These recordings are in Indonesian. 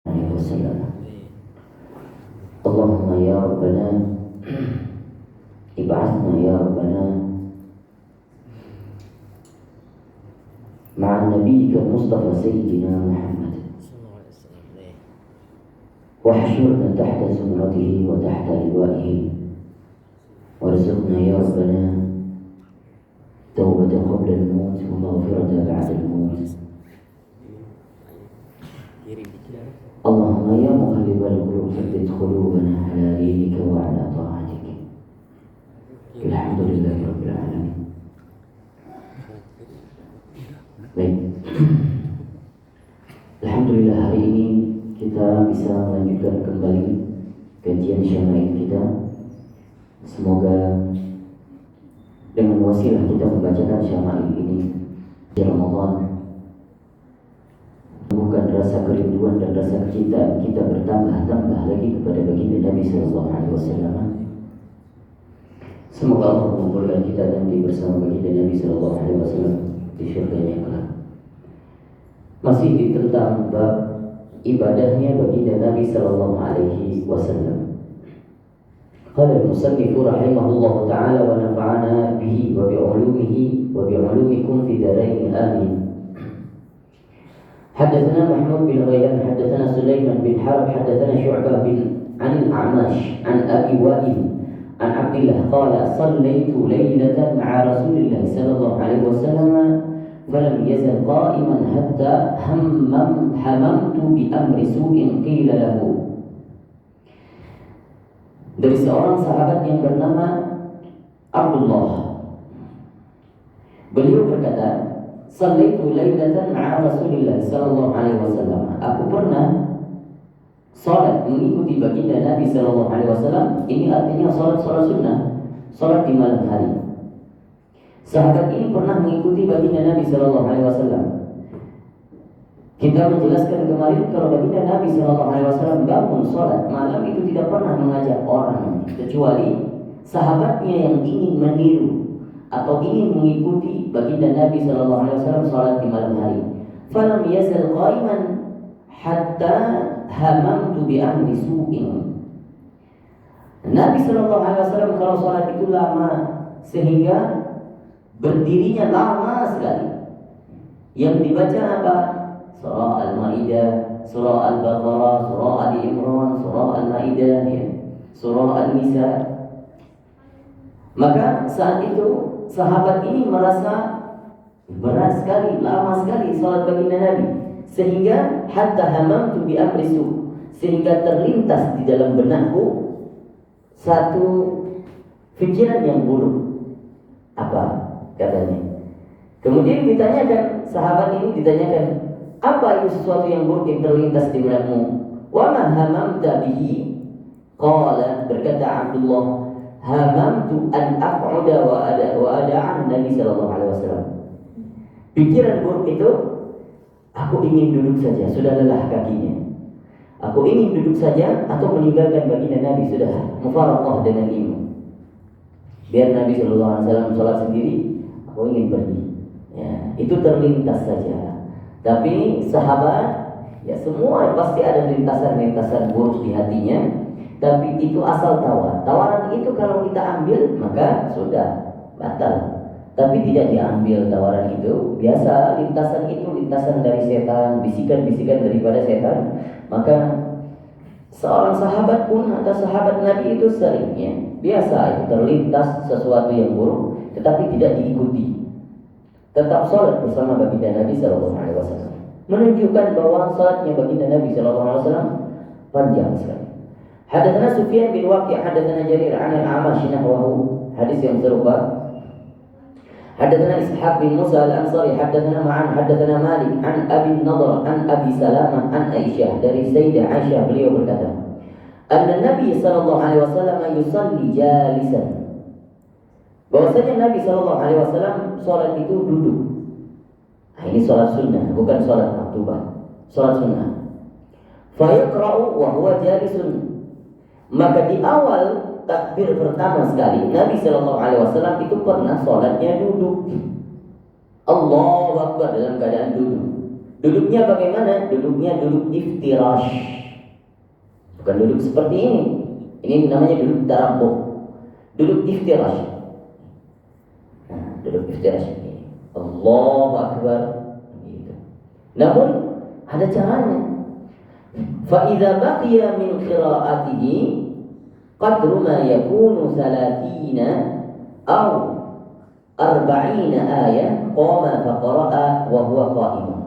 عليه وسلم. اللهم يا ربنا ابعثنا يا ربنا مع نبيك المصطفى سيدنا محمد، واحشرنا تحت زمرته وتحت لوائه، وارزقنا يا ربنا توبة قبل الموت ومغفرة بعد الموت. اللهم يا مقلب القلوب ثبت قلوبنا على دينك وعلى طاعتك. الحمد لله رب العالمين. Baik. Alhamdulillah, hari ini kita bisa melanjutkan kembali kajian syama'il kita. Semoga dengan wasilah kita membacakan syama'il ini di Ramadan, bukan rasa kerinduan dan rasa kecintaan kita bertambah-tambah lagi kepada baginda Nabi Sallallahu Alaihi Wasallam. Semoga Allah mengumpulkan kita nanti bersama baginda Nabi Sallallahu Alaihi Wasallam di syurganya kelak. Masih tentang bab ibadahnya baginda Nabi Sallallahu Alaihi Wasallam. Qala al-musannif rahimahullah ta'ala wa nafa'ana bihi wa bi'ulumihi wa bi'ulumikum fi darain amin. حدثنا محمود بن غيلان حدثنا سليمان بن حرب حدثنا شعبة عن الأعمش عن أبي وائل عن عبد الله قال صليت ليلة مع رسول الله صلى الله عليه وسلم فلم يزل قائما حتى هممت بأمر سوء قيل له. Dari seorang sahabat yang bernama Abdullah, beliau berkata, Sallaitu lailatan ma'a Rasulillah sallallahu alaihi wasallam. Aku pernah salat mengikuti baginda Nabi sallallahu alaihi wasallam. Ini artinya salat sunnah, salat di malam hari. Sahabat ini pernah mengikuti baginda Nabi sallallahu alaihi wasallam. Kita menjelaskan kemarin kalau baginda Nabi sallallahu alaihi wasallam bangun salat malam itu tidak pernah mengajak orang, kecuali sahabatnya yang ingin meniru atau ingin mengikuti baginda Nabi sallallahu alaihi wasallam salat di malam hari. Falam yazal qa'iman hatta hamamtu bi amri su'in. Nabi sallallahu alaihi wasallam kalau salat itu lama sehingga berdirinya lama sekali. Yang dibaca apa? Surah Al-Maidah, Surah Al-Baqarah, Surah Ali Imran, Surah Al-Maidah, Surah An-Nisa. Maka saat itu sahabat ini merasa berat sekali, lama sekali salat baginda Nabi, sehingga hatta hamamtu bi amri su, sehingga terlintas di dalam benakku satu pikiran yang buruk. Apa katanya? Kemudian ditanyakan, sahabat ini ditanyakan, apa itu sesuatu yang buruk yang terlintas di benakmu? Wa ma hamamta bihi? Qala, berkata Abdullah, hamamtu an aq'uda wa ada'an Nabi sallallahu alaihi wasallam. Pikiran buruk itu, aku ingin duduk saja, sudah lelah kakinya. Aku ingin duduk saja atau meninggalkan baginda Nabi, sudah mufaraqah dengan ilmu. Biar Nabi sallallahu alaihi wasallam salat sendiri, aku ingin pergi. Ya, itu terlintas saja. Tapi sahabat, ya semua pasti ada lintasan-lintasan buruk di hatinya. Tapi itu asal tawar. Tawaran itu kalau kita ambil maka sudah batal. Tapi tidak diambil tawaran itu. Biasa lintasan itu lintasan dari setan, bisikan-bisikan daripada setan. Maka seorang sahabat pun atau sahabat Nabi itu seringnya biasa itu terlintas sesuatu yang buruk, tetapi tidak diikuti. Tetap salat bersama baginda Nabi sallallahu alaihi wasallam. Menunjukkan bahwa salatnya baginda Nabi sallallahu alaihi wasallam panjang sekali. Hadatsana Sufyan bin Waqi' hadatsana Jarir 'an al-A'mash nahwahu, hadis yang serupa. Hadatsana Ishaq bin Musa al-Ansari hadatsana Ma'an hadatsana Malik 'an Abi Nadhr 'an Abi Salamah 'an Aisyah, dari Sayyidah Aisyah beliau berkata, anna Nabi sallallahu alaihi wasallam yusalli jalisan. Bahwasanya Nabi sallallahu alaihi wasallam salat itu duduk. Nah, ini salat sunnah, bukan salat maktubah, salat sunnah. Fa yaqra'u wa huwa jalisun. Maka di awal takbir pertama sekali Nabi sallallahu alaihi wasallam itu pernah salatnya duduk. Allahu Akbar dalam keadaan duduk. Duduknya bagaimana? Duduknya duduk iftirash. Bukan duduk seperti ini. Ini namanya duduk tarabuh. Duduk iftirash. Nah, duduk iftirash ini. Allahu Akbar. Gitu. Namun ada caranya. Fa idza baqiya min qira'atihi qadru ma yakunu 30 aw 40 ayat qama fa qara'a wa huwa qa'imun.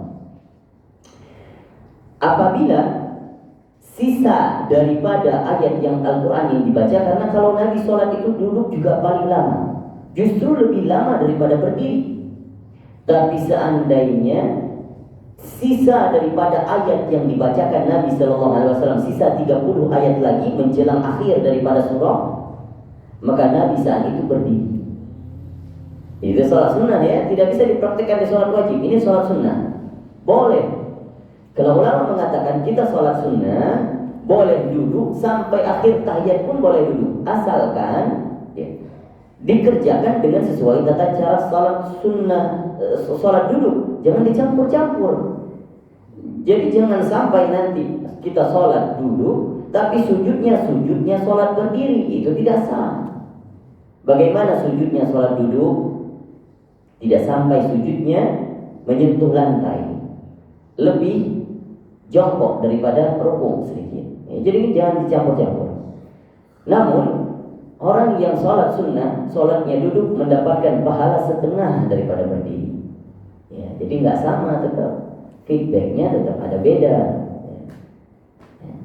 Apabila sisa daripada ayat yang Al-Quran yang dibaca, karena kalau Nabi sholat itu duduk juga paling lama, justru lebih lama daripada berdiri. Tapi seandainya sisa daripada ayat yang dibacakan Nabi SAW, sisa 30 ayat lagi menjelang akhir daripada surah, maka Nabi saat itu berdiri. Itu sholat sunnah ya, tidak bisa dipraktikkan di sholat wajib. Ini sholat sunnah, boleh. Kalau ulama mengatakan kita sholat sunnah boleh duduk sampai akhir tahiyat pun boleh duduk, asalkan ya, dikerjakan dengan sesuai tata cara sholat sunnah, sholat duduk, jangan dicampur-campur. Jadi jangan sampai nanti kita sholat duduk tapi sujudnya sholat berdiri, itu tidak sah. Bagaimana sujudnya sholat duduk? Tidak sampai sujudnya menyentuh lantai, lebih jongkok daripada rukuk sedikit. Jadi jangan dicampur-campur. Namun orang yang sholat sunnah, sholatnya duduk mendapatkan pahala setengah daripada berdiri. Ya, jadi nggak sama, tetap feedbacknya tetap ada beda. Ya.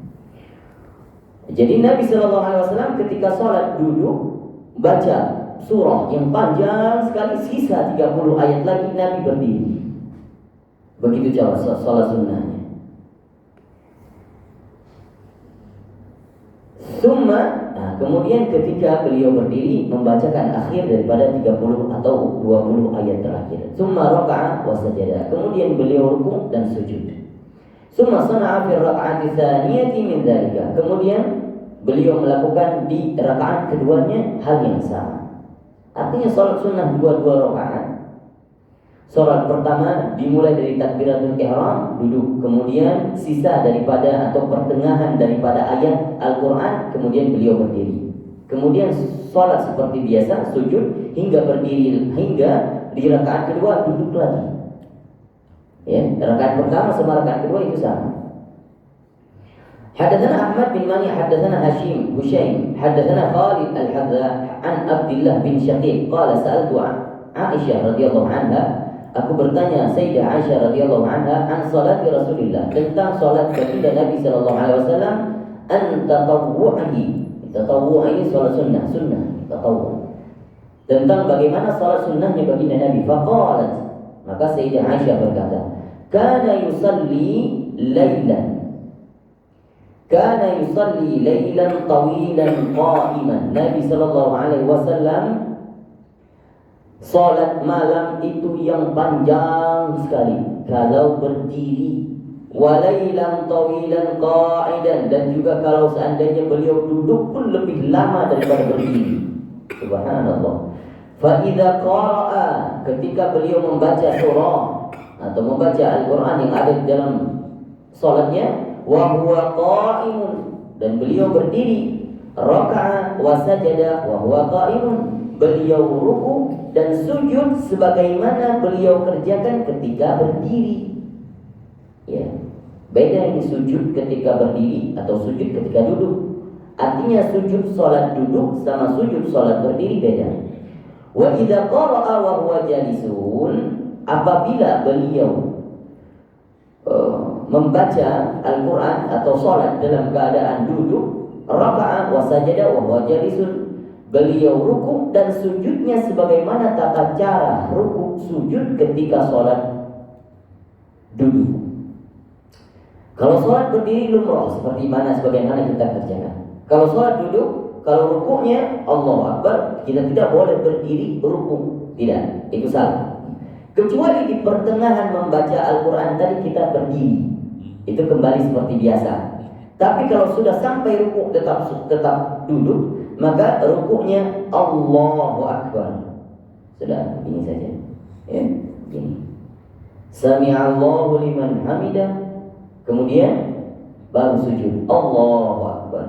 Jadi Nabi SAW ketika sholat duduk baca surah yang panjang sekali, sisa 30 ayat lagi Nabi berdiri. Begitu cara sholat sunnahnya. Kemudian ketika beliau berdiri membacakan akhir daripada 30 atau 20 ayat terakhir. Summa raka'a wa sajada. Kemudian beliau rukuk dan sujud. Summa sana'a fi raka'ati tsaniyati min dzalika. Kemudian beliau melakukan di rakaat keduanya hal yang sama. Artinya salat sunnah dua rakaat. Salat pertama dimulai dari takbiratul ihram, duduk, kemudian sisa daripada atau pertengahan daripada ayat Al-Quran, kemudian beliau berdiri. Kemudian salat seperti biasa, sujud hingga berdiri, hingga di rakaat kedua duduk lagi. Ya, rakaat pertama sama rakaat kedua itu sama. Hadatsana Ahmad bin Mani, hadatsana Hushaim, hadatsana Khalid Al-Hadza an Abdullah bin Syaqiq qala sa'altu Aisyah radhiyallahu anha. Aku bertanya Sayyidah Aisyah radhiyallahu anha an salati Rasulillah, tentang salat baginda Nabi sallallahu alaihi wasallam, an tatawwu'i. Tatawwu' ini salat sunnah, tatawwu'. Tentang bagaimana salat sunnahnya baginda Nabi. Faqalat, maka Sayyidah Aisyah berkata, kana yusalli lailan tawilan qa'iman. Nabi sallallahu alaihi wasallam salat malam itu yang panjang sekali kalau berdiri, walailan tawilan qa'idan, dan juga kalau seandainya beliau duduk pun lebih lama daripada berdiri. Subhanallah. Fa idza qara'a, ketika beliau membaca surah atau membaca Al-Quran yang ada di dalam salatnya, wa huwa qa'imun, dan beliau berdiri, raka'a wa sajada wa huwa qa'imun, beliau ruku dan sujud sebagaimana beliau kerjakan ketika berdiri. Ya, beda ini sujud ketika berdiri atau sujud ketika duduk. Artinya sujud salat duduk sama sujud salat berdiri beda. Wa idza qara'a wa huwa jalisun, apabila beliau membaca Al-Quran atau salat dalam keadaan duduk, raka'a wa sajada wa huwa jalisun, beliau ruku dan sujudnya sebagaimana tata cara ruku sujud ketika sholat duduk. Kalau sholat berdiri lumrah seperti mana sebagaimana kita kerjakan. Kalau sholat duduk, kalau rukunya Allahu Akbar, kita tidak boleh berdiri ruku, tidak, itu salah. Kecuali di pertengahan membaca Al-Quran tadi kita berdiri, itu kembali seperti biasa. Tapi kalau sudah sampai ruku tetap duduk, maka rukuknya Allahu Akbar. Sudah, ini saja. Ya, ini. Sami'allahu liman hamidah, kemudian baru sujud, Allahu Akbar.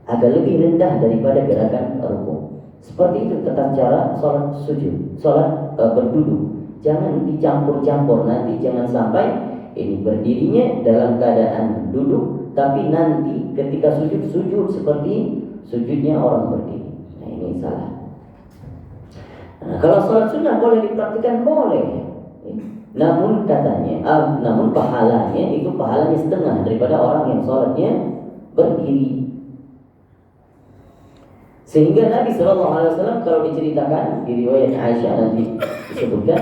Agak lebih rendah daripada gerakan rukuk. Seperti itu tata cara sholat sujud, sholat berduduk. Jangan dicampur-campur, nanti jangan sampai ini berdirinya dalam keadaan duduk, tapi nanti ketika sujud seperti sujudnya orang berdiri. Nah, ini salah. Nah, kalau sholat sunnah boleh dipraktikkan, boleh. Namun katanya, namun pahalanya itu pahalanya setengah daripada orang yang sholatnya berdiri. Sehingga Nabi SAW kalau diceritakan di riwayat Aisyah nanti disebutkan,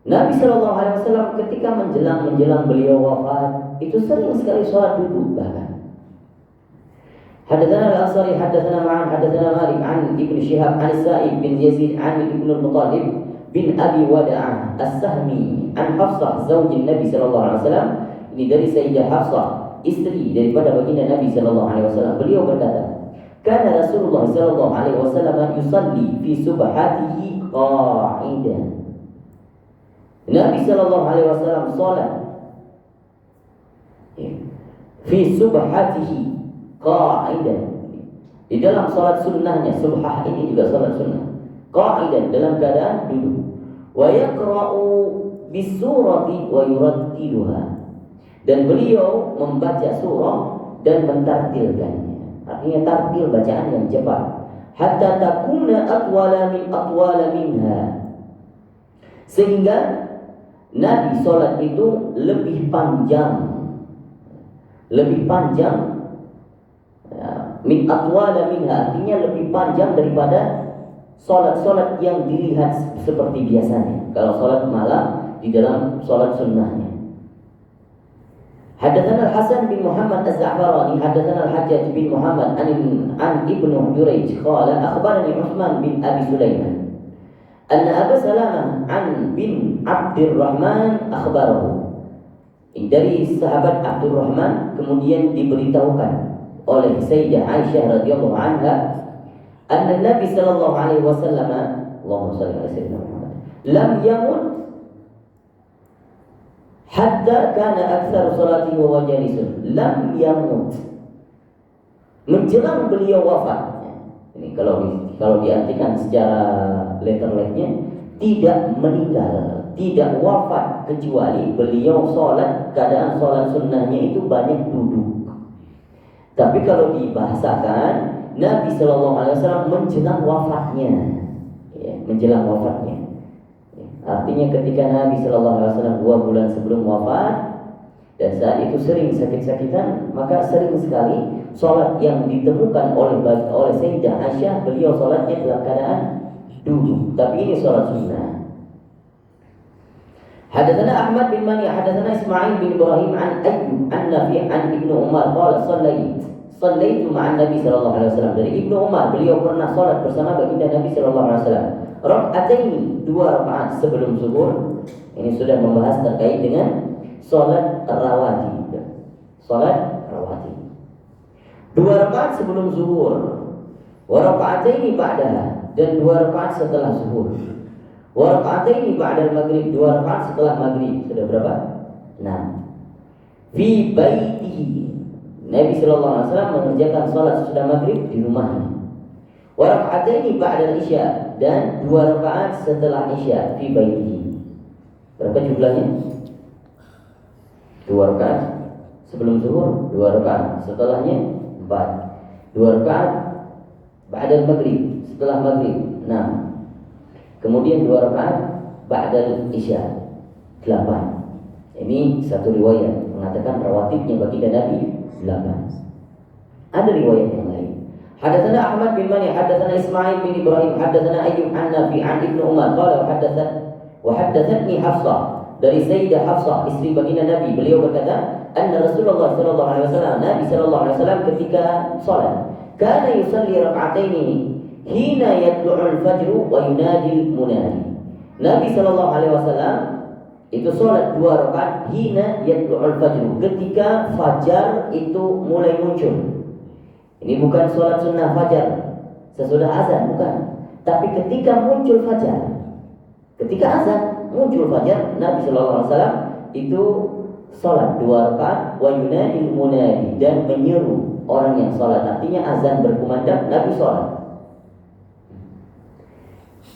Nabi SAW ketika menjelang beliau wafat itu sering sekali sholat duduk bahkan. Hadatsana al-Ansari hadatsana Ma'an hadatsana Malik an Ibnu Syihab an Sa'id bin Yazid an Ibnu al-Muttalib bin Abi Wada'ah As-Sahmi an Hafsah zaujin Nabi sallallahu alaihi wasallam. Ini dari Sayyidah Hafsah, istri daripada baginda Nabi sallallahu alaihi wasallam. Beliau berkata, "Kana Rasulullah sallallahu alaihi wasallam yusalli fi subhatihi qa'idan." Nabi sallallahu alaihi wasallam salat fi subhatihi qa'idan. Di dalam salat sunnahnya, subhah ini juga salat sunnah. Qa'idan, dalam keadaan duduk. Wa yaqra'u bisurati wa yurattiluha. Dan beliau membaca surah dan mentartilkannya. Artinya tartil, bacaan yang cepat. Hatta takuna atwala minha. Sehingga Nabi salat itu lebih panjang min atwala minha, artinya lebih panjang daripada salat-salat yang dilihat seperti biasanya. Kalau salat malam di dalam salat sunnahnya. Hadatsana Al-Hasan bin Muhammad Az-Za'farani hadatsana Al-Hajjaj bin Muhammad an Ibnu Jurayj qala akhbarani Utsman bin Abi Sulaiman anna Abu Salamah an bin Abdurrahman akhbarahu. Dari sahabat Abdurrahman kemudian diberitahukan oleh Sayyidah Aisyah radhiyallahu anha anna Nabi sallallahu alaihi wasallam, Allahumma shalli ala sayyidina Muhammad, lam yamut hatta kana aktsar salatihi wa jalisun. Lam yamut, menjelang beliau wafat. Ini kalau diartikan secara letterleknya, tidak meninggal, tidak wafat kecuali beliau sholat, keadaan sholat sunnahnya itu banyak duduk. Tapi kalau dibahasakan, Nabi Shallallahu Alaihi Wasallam menjelang wafatnya, ya, menjelang wafatnya. Ya, artinya ketika Nabi Shallallahu Alaihi Wasallam 2 bulan sebelum wafat dan saat itu sering sakit-sakitan, maka sering sekali sholat yang ditemukan oleh Sayyidah Aisyah, beliau sholatnya dalam keadaan duduk. Tapi ini sholat sunnah. Hadatsana Ahmad bin Mani hadatsana Ismail bin Ibrahim an Ayyub an Nafi' an Ibnu Umar qala Sallaitu ma'an Nabi sallallahu alaihi wasallam. Dari Ibnu Umar, beliau pernah salat bersama baginda Nabi sallallahu alaihi wasallam. Raka'ataini, 2 rakaat sebelum zuhur. Ini sudah membahas terkait dengan salat rawatib. Salat rawatib. 2 rakaat sebelum zuhur. Wa raka'ataini ba'daha, dan 2 rakaat setelah zuhur. Wa raka'ataini ba'dal maghrib, 2 rakaat setelah maghrib. Sudah berapa? 6. Fi baitihi, Nabi sallallahu alaihi wasallam mengerjakan salat sesudah maghrib di rumahnya. Wa raka'ataini ba'dal isya, dan 2 rakaat setelah isya fi baitihi. Berapa jumlahnya? 2 rakaat sebelum zuhur, 2 rakaat setelahnya 4. 2 rakaat ba'dal maghrib, setelah maghrib 6. Kemudian 2 rakaat ba'dal isya 8. Ini satu riwayat mengatakan rawatibnya baginda Nabi 8. Ada riwayat yang lain. Hadatsana Ahmad bin Mani hadatsana Ismail bin Ibrahim hadatsana Ayyub an Nafi' an Ibnu Umar qala wa haddatsatni Hafsah, dari Sayyidah Hafsah istri baginda Nabi, beliau berkata anna Rasulullah sallallahu alaihi wasallam, Nabi sallallahu alaihi wasallam ketika salat kana yusalli rak'ataini hina yatlu'ul fajru wa yunadil munadi. Nabi sallallahu alaihi wasallam itu sholat 2 rakaat hina yatlu'ul fajru, ketika fajar itu mulai muncul. Ini bukan sholat sunnah fajar sesudah azan, bukan. Tapi ketika muncul fajar, ketika azan muncul fajar, Nabi Shallallahu Alaihi Wasallam itu sholat 2 rakaat, wa yunadil munadi, dan menyeru orang yang sholat. Artinya azan berkumandang, Nabi sholat.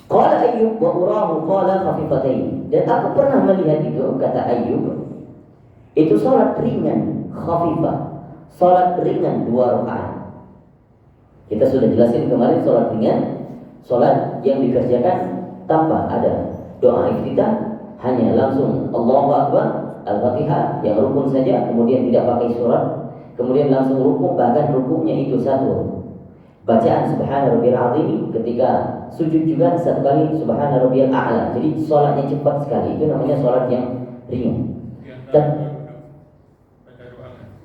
Qala Ayyub wa urahu qala khafifatain. Dan aku pernah melihat itu, kata Ayyub, itu sholat ringan, khafifah, sholat ringan 2 rakaat. Kita sudah jelasin kemarin sholat ringan, sholat yang dikerjakan tanpa ada doa iftitah, hanya langsung Allahu Akbar, Al-Fatihah yang rukun saja, kemudian tidak pakai surat, kemudian langsung rukuk, bahkan rukuknya itu satu bacaan Subhana Rabbiyal Azim, ketika sujud juga satu kali Subhana Rabbiyal A'la. Jadi sholatnya cepat sekali, itu namanya sholat yang ringan.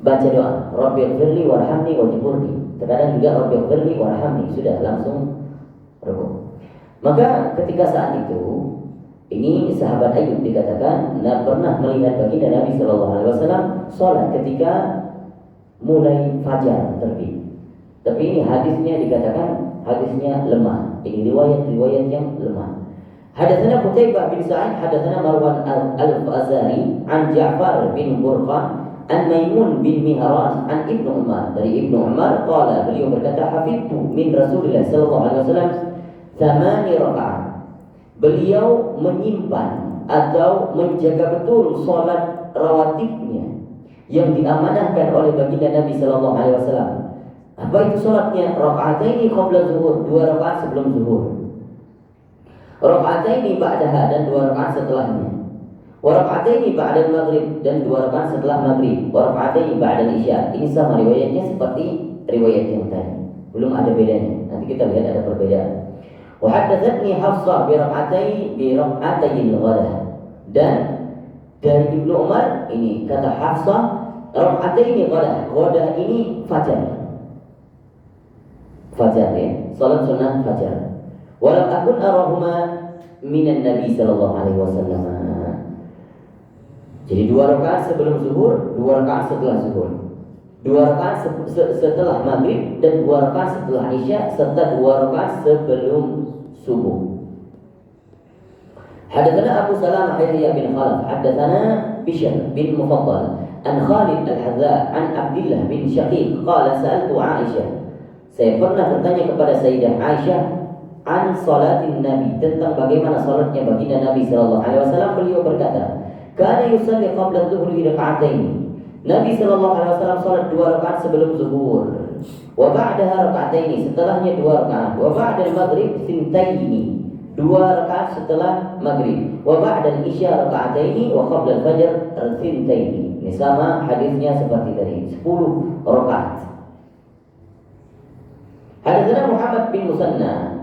Baca doa Rabbighfirli warhamni wajburni, terkadang juga Rabbighfirli warhamni, sudah langsung rukuk. Maka ketika saat itu, ini sahabat Ayyub dikatakan pernah melihat baginda Nabi Shallallahu Alaihi Wasallam sholat ketika mulai fajar terbit. Tapi ini hadisnya dikatakan hadisnya lemah. Ini riwayat-riwayat yang lemah. Hadatsana Qutaibah bin Sa'id, hadatsana Marwan al-Fazari, an Ja'far bin Burqan, an Maimun bin Mihran, an Ibnu Umar. Dari Ibnu Umar, qala, beliau berkata, hafidtu min Rasulillah sallallahu alaihi wasallam 8 rakaat. Beliau menyimpan atau menjaga betul salat rawatibnya yang diamanahkan oleh baginda Nabi sallallahu alaihi wasallam. Apa itu salatnya? Raka'ataini qabla zuhur, 2 rakaat sebelum zuhur. Raka'ataini ba'daha, dan 2 rakaat setelahnya. Wa raka'ataini ba'da maghrib, dan 2 rakaat setelah maghrib. Wa raka'ataini ba'da isya. Ini sama riwayatnya seperti riwayat yang tadi. Belum ada bedanya. Nanti kita lihat ada perbedaan. Wa haddatsatni Hafsah bi raka'atayil ghadah. Dan dari Ibnu Umar ini kata Hafsah, raka'ataini ghadah. Ghadah ini fajar. Fajar ya, salat sunnah fajar. Walau akun arahuma minan Nabi sallallahu alaihi wasallam. Jadi 2 rakaat sebelum zuhur, 2 rakaat setelah zuhur, 2 rakaat setelah maghrib, dan 2 rakaat setelah isya, serta 2 rakaat sebelum subuh. Hadatsana Abu Salamah Yahya bin Khalaf, hadatsana Bishr bin Mufaddal, an Khalid al-Hadza, an Abdullah bin Syaqiq, qala sa'altu Aisyah. Saya pernah bertanya kepada Sayyidah Aisyah an salatin Nabi, tentang bagaimana salatnya baginda Nabi sallallahu alaihi wasallam. Beliau berkata, kana yusalli qabla adh-dhuhri raka'ataini. Nabi sallallahu alaihi wasallam salat 2 rakaat sebelum zuhur. Wa ba'daha raka'ataini, setelahnya 2 rakaat. Wa ba'da al-maghrib thintaini, 2 rakaat setelah maghrib. Wa ba'da al-isya raka'ataini, wa qabla al-fajr thintaini. Ini sama hadisnya seperti tadi, 10 rakaat. Hadatsana Muhammad bin Musanna,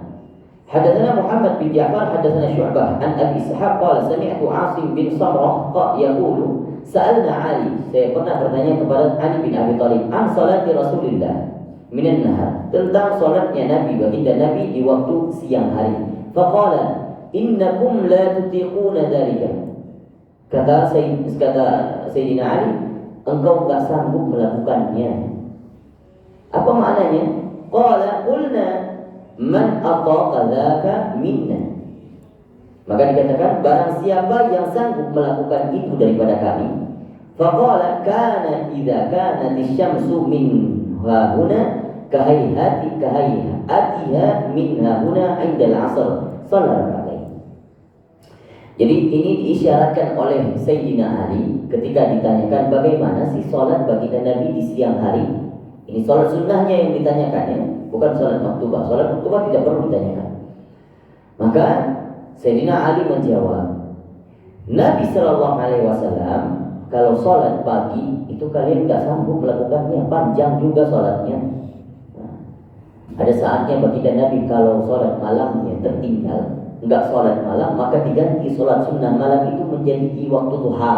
hadatsana Muhammad bin Ja'far, hadatsana Syu'bah an Abi Ishaq qala sami'tu Asim bin Samrah yaqulu sa'alna Ali. Saya pernah bertanya kepada Ali bin Abi Thalib an salati Rasulillah minan nahar, tentang salatnya Nabi baginda Nabi di waktu siang hari. Faqala innakum la tutiquna dzalika. Kata Sayyidina Ali, engkau enggak sanggup melakukannya. Apa maknanya? Qala qulna man ataqa dzaka minna. Maka dikatakan barang siapa yang sanggup melakukan itu daripada kami. Faqala kana idza kanat asy-syamsu min hahuna kahayatiha min hahuna 'inda al-'asr shalla raka'atain. Jadi ini diisyaratkan oleh Sayyidina Ali ketika ditanyakan bagaimana sih salat baginda Nabi di siang hari. Ini salat sunnahnya yang ditanyakan ya, bukan salat maktubah. Salat maktubah tidak perlu ditanyakan. Maka Sayyidina Ali menjawab, Nabi Shallallahu Alaihi Wasallam kalau salat pagi itu kalian nggak sanggup melakukannya, panjang juga salatnya. Nah, ada saatnya baginda Nabi kalau salat malamnya tertinggal, nggak salat malam, maka diganti salat sunnah malam itu menjadi di waktu duha.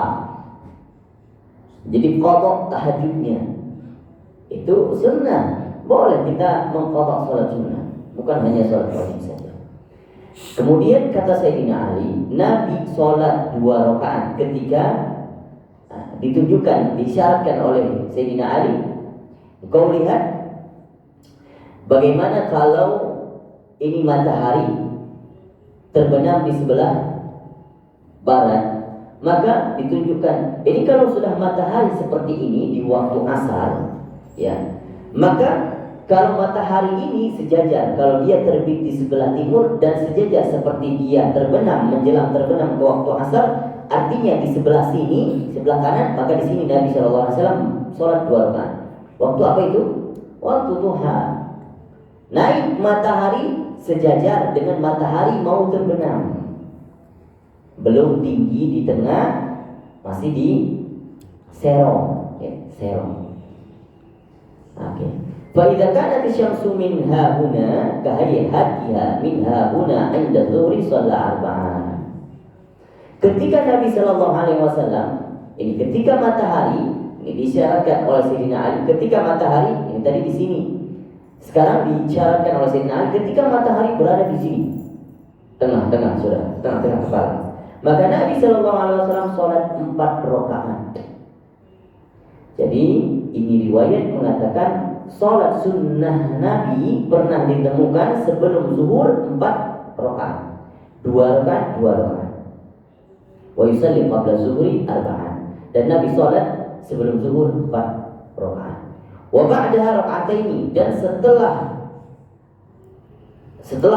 Jadi qadha tahajudnya itu sunnah, boleh kita mengqadha salat sunnah, bukan hanya salat wajib saja. Kemudian kata Sayyidina Ali, Nabi salat 2 rakaat ketika ditunjukkan, disyaratkan oleh Sayyidina Ali. Kau lihat bagaimana kalau ini matahari terbenam di sebelah barat, maka ditunjukkan. Jadi kalau sudah matahari seperti ini di waktu asar, ya, maka kalau matahari ini sejajar, kalau dia terbit di sebelah timur dan sejajar seperti dia terbenam menjelang terbenam ke waktu asar, artinya di sebelah sini, sebelah kanan, maka di sini Nabi SAW sholat 2 rakaat. Waktu apa itu? Waktu duha. Naik matahari sejajar dengan matahari mau terbenam. Belum tinggi di tengah, masih di serong, ya, serong. Oke. Fa idza kanat asy-syamsu min hauna ka hayatiha min hauna 'inda dhuhri shalla arba'an. Ketika Nabi sallallahu alaihi wasallam, ini ketika matahari, ini disyaratkan oleh Sayyidina Ali, ketika matahari ini tadi di sini. Sekarang disyaratkan oleh Sayyidina Ali ketika matahari berada di sini. Tengah-tengah sudah, tengah-tengah kepala. Maka Nabi sallallahu alaihi wasallam salat 4 rakaat. Jadi ini riwayat mengatakan salat sunnah Nabi pernah ditemukan sebelum zuhur 4 rakaat. 2 rakaat, 2 rakaat. Wa yusalli qabla zuhri arba'an. Dan Nabi salat sebelum zuhur 4 rakaat. Wa ba'daha raka'ataini, dan setelah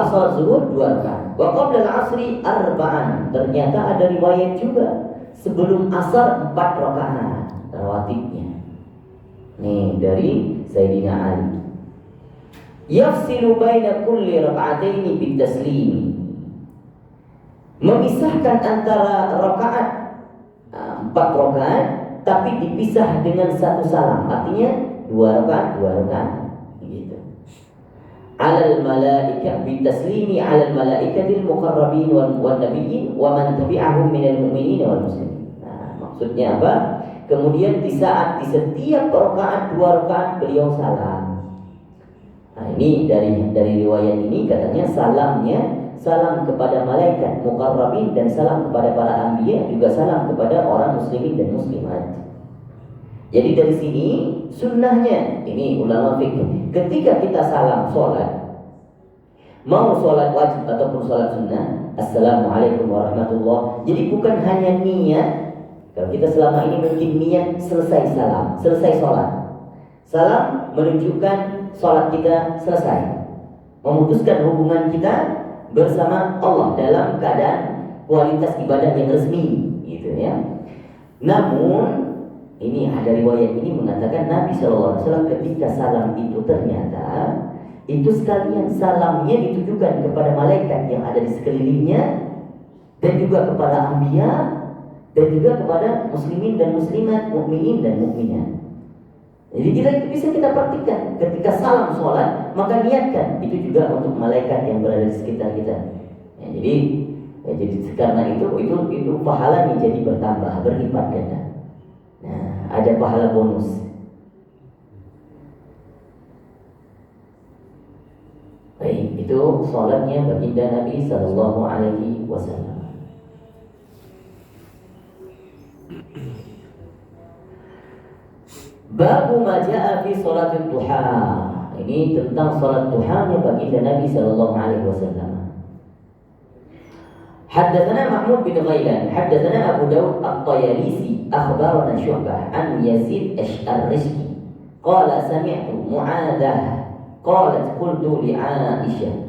salat zuhur 2 rakaat. Wa qabla al-'asri arba'an. Ternyata ada riwayat juga sebelum asar 4 rakaat rawatibnya. Nih dari Sayyidina Ali. Yafsilu baina kulli raka'ataini bitaslim. Memisahkan antara rakaat 4 rakaat tapi dipisah dengan 1 salam. Artinya 2 rakaat, 2 rakaat. Gitu. Alal malaika bitaslimi alal malaikatil muqarrabin wan nabiyyin wa man tabi'ahum minal mu'minin wal muslimin. Nah, maksudnya apa? Kemudian di setiap rakaat 2 rakaat beliau salam. Nah, ini dari riwayat ini katanya salam kepada malaikat muqarrabin dan salam kepada para anbiya, juga salam kepada orang muslimin dan muslimat. Jadi dari sini sunnahnya, ini ulama fikih, ketika kita salam sholat, mau sholat wajib ataupun sholat sunnah, assalamualaikum warahmatullah. Jadi bukan hanya niat. Kalau kita selama ini mungkin niat selesai salam, selesai sholat. Salam menunjukkan sholat kita selesai, memutuskan hubungan kita bersama Allah dalam keadaan kualitas ibadah yang resmi, gitu ya. Namun ini ada riwayat ini mengatakan Nabi SAW ketika salam itu ternyata itu sekalian salamnya ditujukan kepada malaikat yang ada di sekelilingnya, dan juga kepada anbiya, dan juga kepada muslimin dan muslimat, mukminin dan mukminat. Jadi bisa kita praktikkan ketika salam sholat, maka niatkan itu juga untuk malaikat yang berada di sekitar kita. Ya, jadi karena itu pahalanya jadi bertambah, berlipat ganda. Nah, ada pahala bonus. Baik, itu sholatnya baginda Nabi Sallallahu Alaihi Wasallam. Babu ma jaa fi sholatil duha. Ini tentang sholat duhanya baginda Nabi sallallahu alaihi wasallam. Haddatsana Mahmud bin Ghailan, haddatsana Abu Daud At-Tayalisi, akhbarana Syu'bah an Yazid Ar-Rishki. Qala sami'tu Mu'adzah qalat qultu li Aisyah.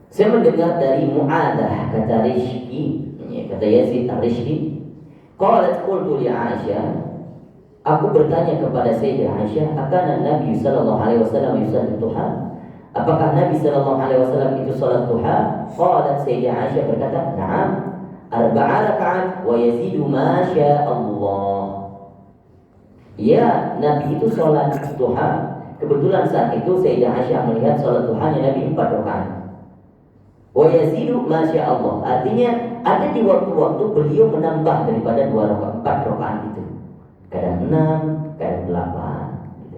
Saya mendengar dari Mu'adzah, kata Rishki, kata Yazid Ar-Rishki. Qalat qultu li Aisyah, aku bertanya kepada Sayyidah Aisyah, akana Nabi sallallahu alaihi wasallam yusalli duha? Apakah Nabi sallallahu alaihi wasallam itu salat duha? Qalat Sayyidah Aisyah berkata, "Na'am, 4 rakaat wa yazidu ma syaa Allah." Ya, Nabi itu salat duha. Kebetulan saat itu Sayyidah Aisyah melihat salat duhanya Nabi 4 rakaat. Wa yazidu ma syaa Allah. Artinya ada di waktu-waktu beliau menambah daripada 4 rakaat itu. Kadang 6, kadang 8 gitu.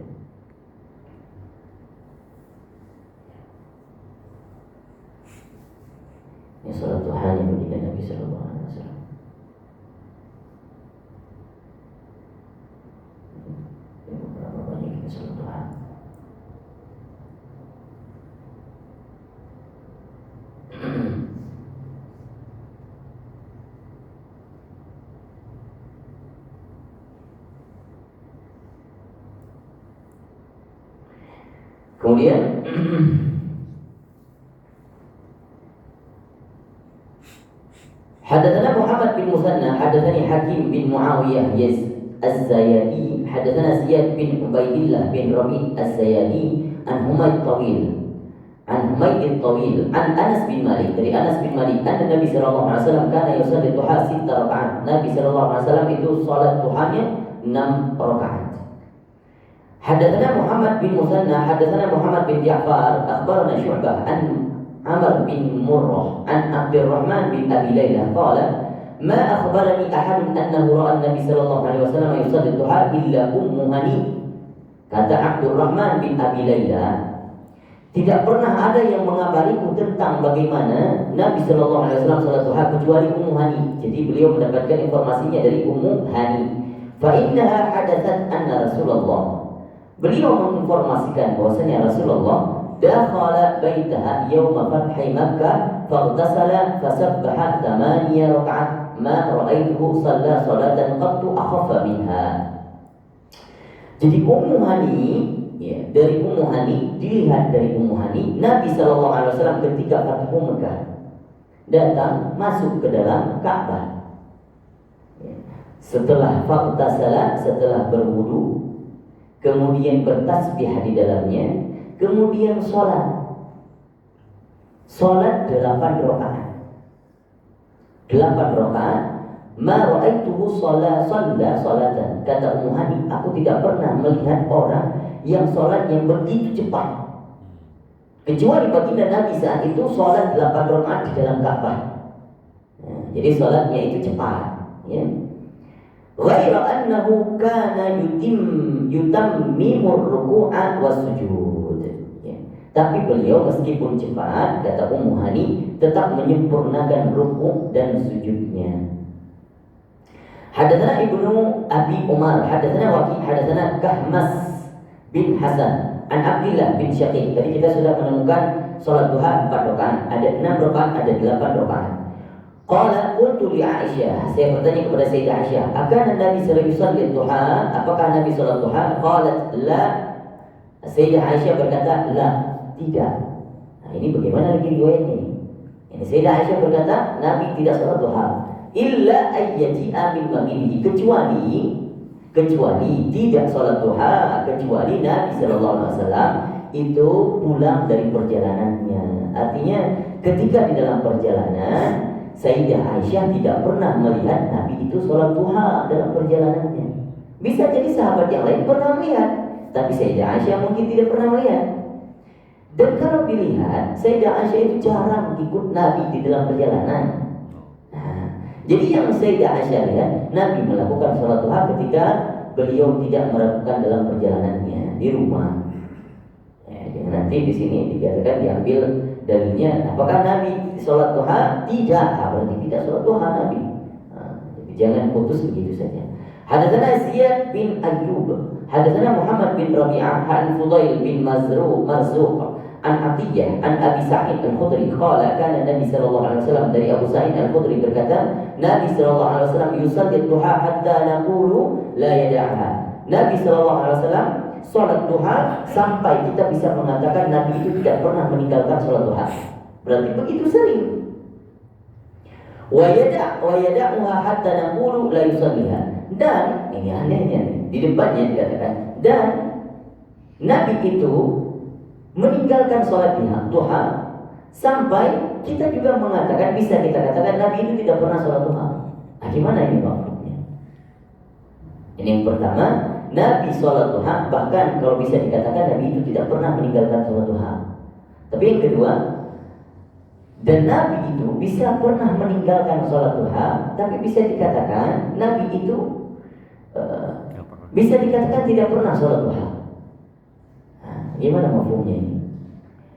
Ini salat duha yang berikan Nabi sallallahu alaihi wasallam. Berapa banyak kita salat duha? Kemudian Hadatsana Muhammad bin Musanna, hadatsani Hakim bin Muawiyah Az-Zayadi, hadatsana Ziyad bin Ubaidillah bin Rabi' Az-Zayadi an Humayd Tawil an Anas bin Malik, dari Anas bin Malik, anna Nabi sallallahu alaihi wasallam kana yusalli duha 6 rakaat. Nabi sallallahu alaihi wasallam itu salat duhanya 6 rakaat. Hadatsana Muhammad bin Musanna, hadatsana Muhammad bin Ja'far, akhbarana Syu'bah an Amr bin Murrah an Abdurrahman bin Abi Layla qala ma akhbarani ahadun annahu ra'a an-nabi sallallahu alaihi wasallam yusalli duha illa Ummu Hani. Kata Abdurrahman bin Abi Layla, tidak pernah ada yang mengabariku tentang bagaimana Nabi sallallahu alaihi wasallam salat duha kecuali Ummu Hani. Jadi beliau mendapatkan informasinya dari Ummu Hani. Fa innaha hadathat anna Rasulullah, beliau menginformasikan bahwasanya Rasulullah dakhala baitaha yawma fathi Makkah faghtasala fasabbaha 8 rakaat ma ra'aituhu shalla salatan qattu akhaffa minha. Jadi Ummu Hani, ya, dari Ummu Hani, dilihat dari Ummu Hani, Nabi sallallahu alaihi wasallam ketika Fathu Makkah datang masuk ke dalam Ka'bah. Ya. Setelah faghtasala, setelah berwudu, kemudian bertasbih di dalamnya, kemudian sholat 8 rakaat. 8 rakaat. Ma ra'aituhu salatan. Kata Ummu Hani, aku tidak pernah melihat orang yang sholat yang begitu cepat. Kecuali baginda Nabi saat itu sholat 8 rakaat di dalam Ka'bah. Jadi sholatnya itu cepat. Ya. Ghaira annahu kana yutammimur ruku'a was sujud. Tapi beliau meskipun cepat, kata Ummu Hani, tetap menyempurnakan ruku' dan sujudnya. Hadatsana Ibnu Abi Umar, hadatsana Waqi', hadatsana Kahmas bin Hasan an Abdillah bin Syaqiq. Tadi kita sudah menemukan salat duha 4 rakaat, ada 6 rakaat, ada 8 rakaat. Qala qultu li Aisyah, saya bertanya kepada Sayyidah Aisyah, akan Nabi sallallahu alaihi wasallam duha? Apakah Nabi salat duha? Qalat la. Sayyidah Aisyah berkata, la, tidak. Nah, ini bagaimana lagi riwayatnya ini? Ini Sayyidah Aisyah berkata, Nabi tidak salat duha illa ayyati'a min maghribihi, kecuali tidak salat duha kecuali Nabi sallallahu alaihi wasallam itu pulang dari perjalanannya. Artinya ketika di dalam perjalanan, Sayyidah Aisyah tidak pernah melihat Nabi itu sholat duha dalam perjalanannya. Bisa jadi sahabat yang lain pernah melihat, tapi Sayyidah Aisyah mungkin tidak pernah melihat. Dan kalau dilihat, Sayyidah Aisyah itu jarang ikut Nabi di dalam perjalanan. Nah, jadi yang Sayyidah Aisyah lihat, Nabi melakukan sholat duha ketika beliau tidak melakukan dalam perjalanannya di rumah. Ya, nanti di sini dikatakan diambil dalilnya, apakah Nabi sholat duha? Tidak, berarti tidak sholat duha Nabi. Jadi jangan putus begitu saja. Hadatsana Ziyad bin Ayyub, hadatsana Muhammad bin Rabi'ah an Fudail bin Marzuq an Atiyah an Abi Sa'id al-Khudri qala kana Nabi sallallahu alaihi wasallam, dari Abu Sa'id al-Khudri berkata, Nabi sallallahu alaihi wasallam yusalli duha hatta naqulu la yada'ha. Nabi sallallahu alaihi wasallam sholat duha sampai kita bisa mengatakan Nabi itu tidak pernah meninggalkan sholat duha. Berarti begitu sering. Wa yada'uha hatta naqulu la yusalliha. Dan ini anehnya nih, di depannya dikatakan, dan Nabi itu meninggalkan sholat duha sampai kita juga mengatakan, bisa kita katakan Nabi itu tidak pernah sholat duha. Nah, gimana ini maksudnya? Ini yang pertama, Nabi sholat duha, bahkan kalau bisa dikatakan Nabi itu tidak pernah meninggalkan sholat duha. Tapi yang kedua, dan Nabi itu bisa pernah meninggalkan sholat duha, tapi bisa dikatakan Nabi itu bisa dikatakan tidak pernah sholat duha. Nah, gimana mafhumnya ini?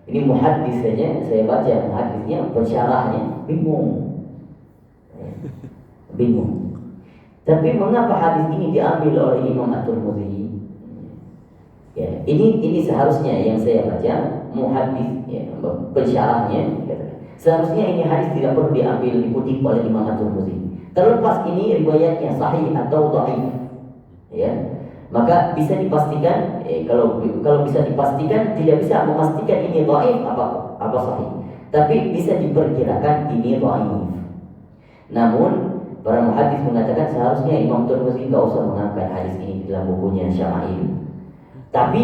Ini muhaddis saja, saya baca muhaddisnya, pensyarahnya bingung. Tapi mengapa hadis ini diambil oleh Imam At-Tirmidzi? Ya, ini seharusnya yang saya baca muhaddis, ya, pensyarahnya, seharusnya ini hadis tidak perlu diambil dikutip oleh Imam At-Tirmidzi. Terlepas ini riwayatnya sahih atau dhaif. Ya. Maka bisa dipastikan, kalau bisa dipastikan, tidak bisa memastikan ini dhaif apa sahih, tapi bisa diperkirakan ini dhaif. Namun para muhadis mengatakan seharusnya Imam Tirmidzi tidak usah mengangkat hadis ini di dalam bukunya Syama'il. Tapi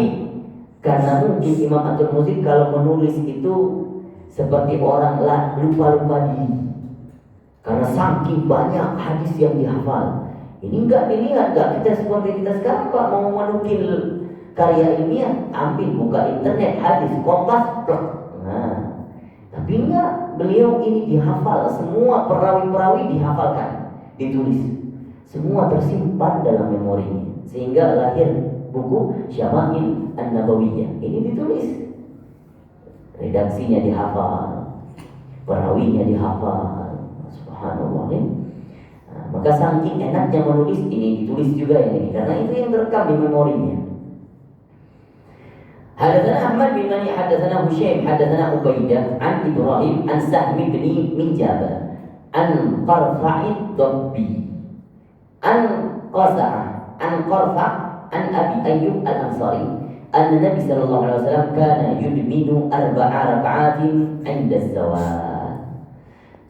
karena mungkin Imam Tirmidzi kalau menulis itu seperti orang lupa-lupa diri, karena saking banyak hadis yang dihafal. Ini enggak dilihat, enggak kita seperti kita sekarang Pak, mau menukil karya ilmiah, ambil buka internet hadis kompas plak. Nah, tapi enggak, beliau ini dihafal, semua perawi-perawi dihafalkan, ditulis, semua tersimpan dalam memorinya, sehingga lahir buku Syama'il An-Nabawiyah. Ini ditulis, redaksinya dihafal, perawinya dihafal. Subhanallah ya. Maka saking enaknya menulis, ini ditulis juga yang ini, karena itu yang terekam di memorinya. Hadatsana Ahmad bin Mani, hadatsana Husaim, hadatsana Ubaidah an Ibrahim an Sahm bin Minjab an Qarfa'id Dabbi an Qarfa' an Abi Ayyub al-Ansari anna Nabi sallallahu alaihi wasallam kana yudminu 4 raka'atin 'inda az-zawal.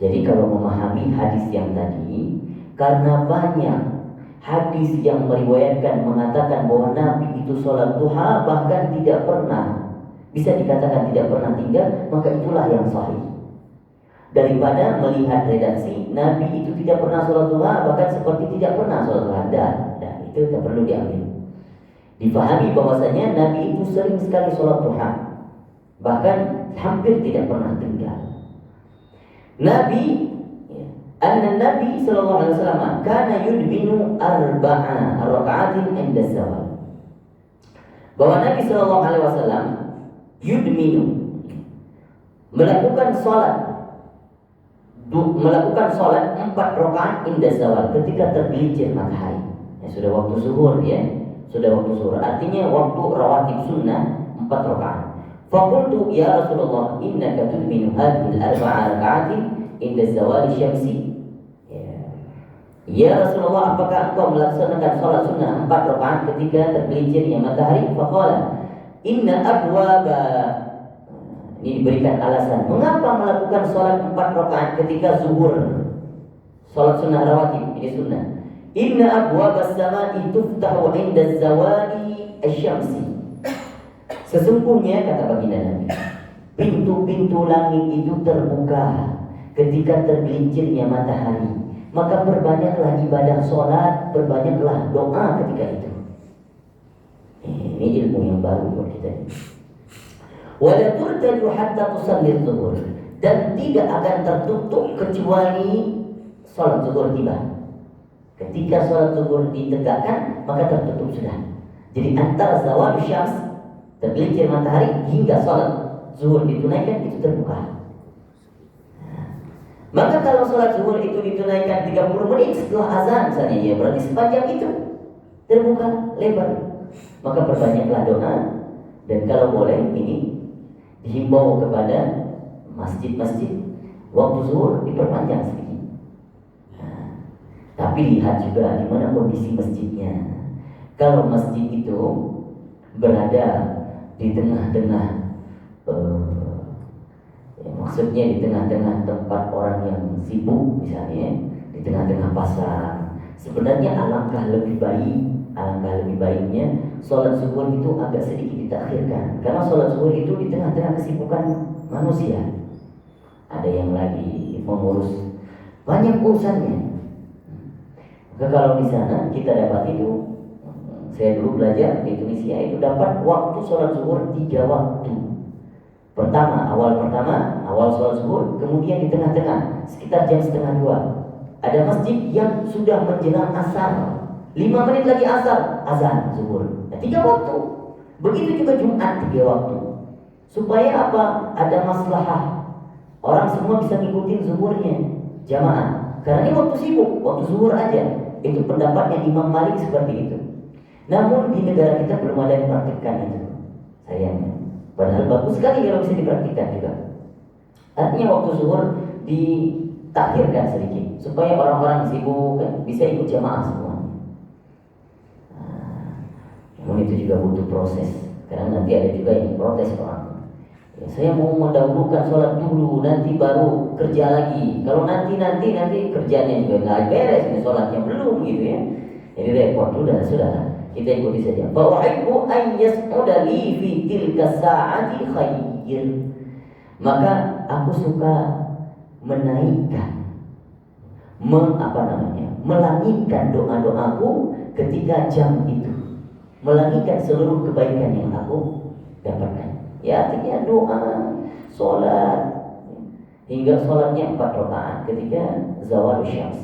Jadi kalau memahami hadis yang tadi, karena banyak hadis yang meriwayatkan mengatakan bahwa Nabi itu sholat duha, bahkan tidak pernah, bisa dikatakan tidak pernah tinggal, maka itulah yang sahih. Daripada melihat redaksi Nabi itu tidak pernah sholat duha, bahkan seperti tidak pernah sholat duha, dan itu tidak perlu diambil. Difahami bahwasanya Nabi itu sering sekali sholat duha, bahkan hampir tidak pernah tinggal. Nabi sallallahu alaihi wasallam kana yudminu 4 raka'atin 'inda zawal. Bahwa Nabi sallallahu alaihi wasallam yudminu, melakukan salat 4 rakaat 'inda zawal, ketika tergelincir matahari. Ya, sudah waktu zuhur ya. Sudah waktu zuhur. Artinya waktu rawatib sunnah 4 rakaat. Faqultu ya Rasulullah, innaka tudminu hadhihi al-4 raka'atin 'inda zawali syamsi. Ya Rasulullah, apakah engkau melaksanakan sholat sunnah 4 rakaat ketika tergelincirnya matahari? Faqala inna abwaba, ini diberikan alasan mengapa melakukan sholat 4 rakaat ketika zuhur, sholat sunnah rawatib, ini sunnah. Inna abwabas samai tuftahu 'inda zawali asy-syamsi. Sesungguhnya, kata baginda Nabi, pintu-pintu langit itu terbuka ketika tergelincirnya matahari. Maka perbanyaklah ibadah sholat, perbanyaklah doa ketika itu. Ini ilmu yang baru buat kita. Wala turtaju hatta tusalli zuhur, dan tidak akan tertutup kecuali sholat zuhur tiba. Ketika sholat zuhur ditegakkan, maka tertutup sudah. Jadi antara zawal syams, tergelincir matahari, hingga sholat zuhur ditunaikan, itu terbuka. Maka kalau sholat zuhur itu ditunaikan 30 menit setelah azan misalnya, ya berarti sepanjang itu terbuka lebar. Maka perbanyaklah doa, dan kalau boleh ini dihimbau kepada masjid-masjid waktu zuhur diperpanjang sedikit. Tapi lihat juga di mana kondisi masjidnya. Kalau masjid itu berada di tengah-tengah maksudnya di tengah-tengah tempat orang yang sibuk, misalnya di tengah-tengah pasar, sebenarnya alangkah lebih baiknya sholat zuhur itu agak sedikit ditakhirkan, karena sholat zuhur itu di tengah-tengah kesibukan manusia. Ada yang lagi mengurus banyak urusannya. Maka kalau di sana kita dapat itu, saya dulu belajar di Indonesia itu dapat waktu sholat zuhur 3 waktu. Awal sholat zuhur, kemudian di tengah-tengah sekitar jam 1:30 ada masjid yang sudah menjelang asar, 5 menit lagi asar, azan zuhur. 3 waktu. Begitu juga Jumat 3 waktu. Supaya apa? Ada maslahah, orang semua bisa ngikutin zuhurnya jamaah. Karena ini waktu sibuk, waktu zuhur aja. Itu pendapatnya Imam Malik seperti itu. Namun di negara kita belum ada yang praktikkan itu, sayangnya. Padahal bagus sekali kalau bisa dipraktikkan juga. Artinya waktu zuhur ditakhirkan sedikit supaya orang-orang sibuk bisa ikut jamaah semua. Meskipun itu juga butuh proses, karena nanti ada juga yang protes orang. Ya, saya mau mendahulukan sholat dulu, nanti baru kerja lagi. Kalau nanti kerjanya juga nggak beres, ini sholatnya belum gitu ya. Jadi repot. Sudah, kita ikuti saja. Fa'uhibbu an yas'uda li fi tilka sa'ati khair. Maka aku suka menaikkan, melangitkan doa-doaku ketika jam itu, melangitkan seluruh kebaikan yang aku dapatkan. Ya, artinya doa, sholat, hingga sholatnya 4 rakaat ketika zawal syams.